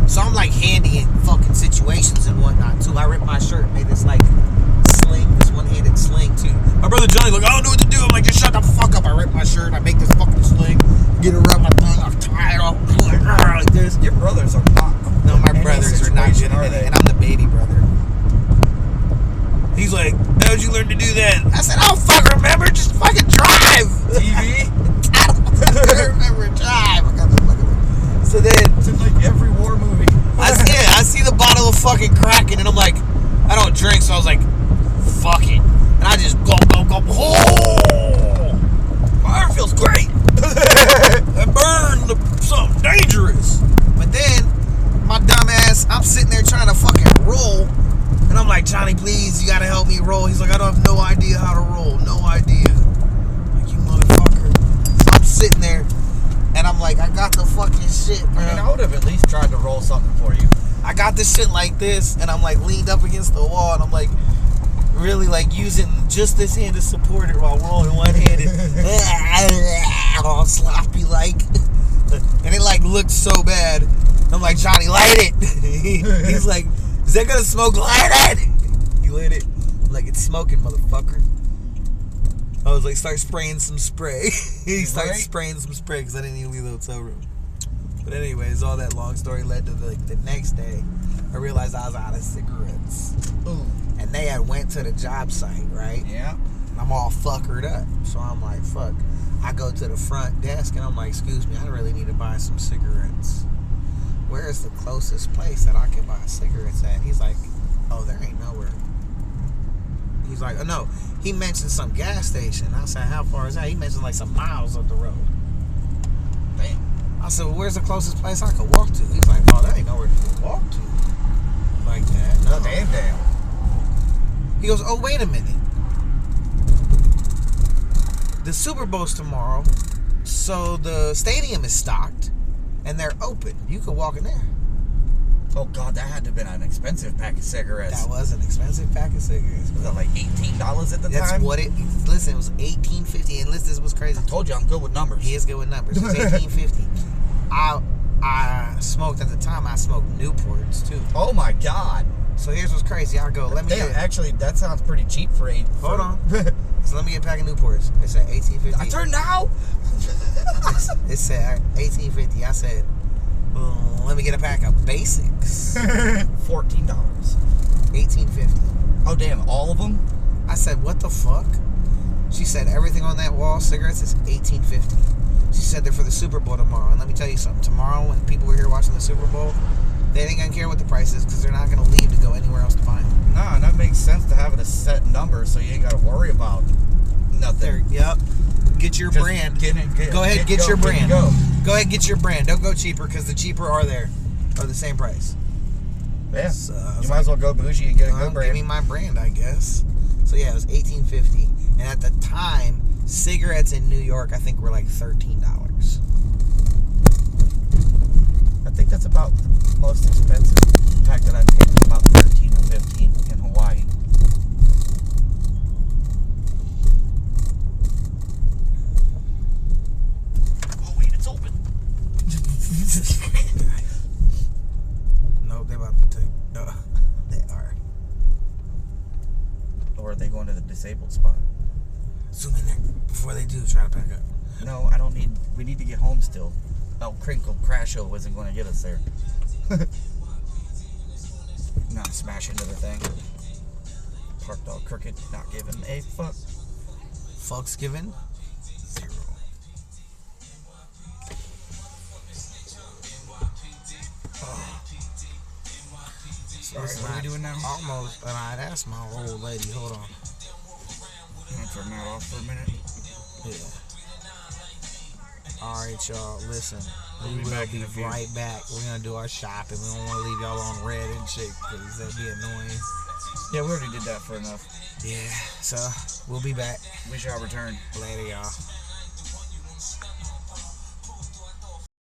Speaker 1: So I'm like handy in fucking situations and whatnot too. I ripped my shirt, made this like sling, this one-handed sling too. My brother Johnny's like, I don't know what to do. I'm like, just shut the fuck up. I rip my shirt, I make this fucking sling, get it around my thing, I tie it off like this.
Speaker 2: Your brothers are not.
Speaker 1: No, my brothers are not good at it, and I'm the baby brother. He's like, how'd you learn to do that? I said, I don't fucking remember, just fucking drive.
Speaker 2: TV?
Speaker 1: I don't remember drive. So then,
Speaker 2: it's in like every war movie.
Speaker 1: I see the bottle of fucking Kraken, and I'm like, I don't drink, so I was like, fuck it. And I just go. Oh! My arm feels great. I burned something dangerous. But then, my dumb ass, I'm sitting there trying to fucking roll. And I'm like, Johnny, please, you gotta help me roll. He's like, I don't have no idea how to roll. No idea. I'm like, you motherfucker. So I'm sitting there, and I'm like, I got the fucking shit, bro.
Speaker 2: I mean, I would have at least tried to roll something for you.
Speaker 1: I got this shit like this, and I'm like leaned up against the wall, and I'm like really like using just this hand to support it while rolling one-handed. All sloppy like. And it like looked so bad. I'm like, Johnny, light it. He's like, is that gonna smoke? Light it. He lit it. I'm like, it's smoking, motherfucker. I was like, start spraying some spray. He started spraying some spray because I didn't even leave the hotel room. But anyways, all that long story led to the next day. I realized I was out of cigarettes.
Speaker 2: Ooh.
Speaker 1: And they had went to the job site, right?
Speaker 2: Yeah.
Speaker 1: And I'm all fuckered up. So I'm like, fuck. I go to the front desk and I'm like, excuse me, I really need to buy some cigarettes. Where is the closest place that I can buy cigarettes at? He's like, oh, there ain't nowhere. He's like, oh no. He mentioned some gas station. I said, how far is that? He mentioned like some miles up the road.
Speaker 2: Damn.
Speaker 1: I said, well, where's the closest place I could walk to? He's like, oh, there ain't nowhere to walk to. Like that.
Speaker 2: No, damn.
Speaker 1: He goes, oh, wait a minute. The Super Bowl's tomorrow, so the stadium is stocked, and they're open. You could walk in there.
Speaker 2: Oh, God, that had to have been an expensive pack of cigarettes.
Speaker 1: That was an expensive pack of cigarettes.
Speaker 2: Was that like $18 at the
Speaker 1: That's
Speaker 2: time?
Speaker 1: what it... Listen, it was $18.50, and listen, this was crazy.
Speaker 2: I told you I'm good with numbers.
Speaker 1: He is good with numbers. It was $18.50. I smoked, at the time, I smoked Newports, too.
Speaker 2: Oh, my God.
Speaker 1: So here's what's crazy. I go, let me
Speaker 2: Damn,
Speaker 1: get...
Speaker 2: actually, that sounds pretty cheap for eight.
Speaker 1: Hold on. So let me get a pack of Newports. It said $18.50.
Speaker 2: I turned now?
Speaker 1: It said $18.50. I said, well, let me get a pack of basics.
Speaker 2: $14.
Speaker 1: $18.50.
Speaker 2: Oh, damn, all of them?
Speaker 1: I said, what the fuck? She said, everything on that wall, cigarettes, is $18.50. She said they're for the Super Bowl tomorrow. And let me tell you something. Tomorrow, when people are here watching the Super Bowl, they ain't gonna care what the price is because they're not gonna leave to go anywhere else to buy them.
Speaker 2: Nah, that makes sense to have it a set number so you ain't gotta worry about nothing.
Speaker 1: Yep. Get your
Speaker 2: Just
Speaker 1: brand.
Speaker 2: Go
Speaker 1: ahead, get your brand.
Speaker 2: Go.
Speaker 1: Go ahead, get your brand. Don't go cheaper because the cheaper are the same price.
Speaker 2: Yeah.
Speaker 1: So,
Speaker 2: you might as well go bougie and get a good brand.
Speaker 1: Give me my brand, I guess. So yeah, it was $18.50, and at the time, cigarettes in New York, I think, were like $13.
Speaker 2: I think that's about the most expensive pack that I paid, about 13 or 15 in Hawaii. Oh wait, it's open.
Speaker 1: Nope, they're about to take. They are.
Speaker 2: Or are they going to the disabled spot?
Speaker 1: Zoom in there before they do. Try to pack up.
Speaker 2: No, I don't need. We need to get home still. Oh, Crinkle Crasho wasn't going to get us there. Not smash into the thing. Parked all crooked, not giving a fuck.
Speaker 1: Fucks given? 0.
Speaker 2: Sorry, what are we doing now?
Speaker 1: Almost, and I'd asked my old lady. Hold on.
Speaker 2: I'm going to turn that off for a minute.
Speaker 1: Yeah. Alright, y'all, listen. We will
Speaker 2: back in
Speaker 1: be
Speaker 2: a few.
Speaker 1: right back. We're going to do our shopping. We don't want to leave y'all on red and shit because that'd be annoying.
Speaker 2: Yeah, we already did that for enough.
Speaker 1: Yeah, so we'll be back.
Speaker 2: We shall return.
Speaker 1: Later, y'all.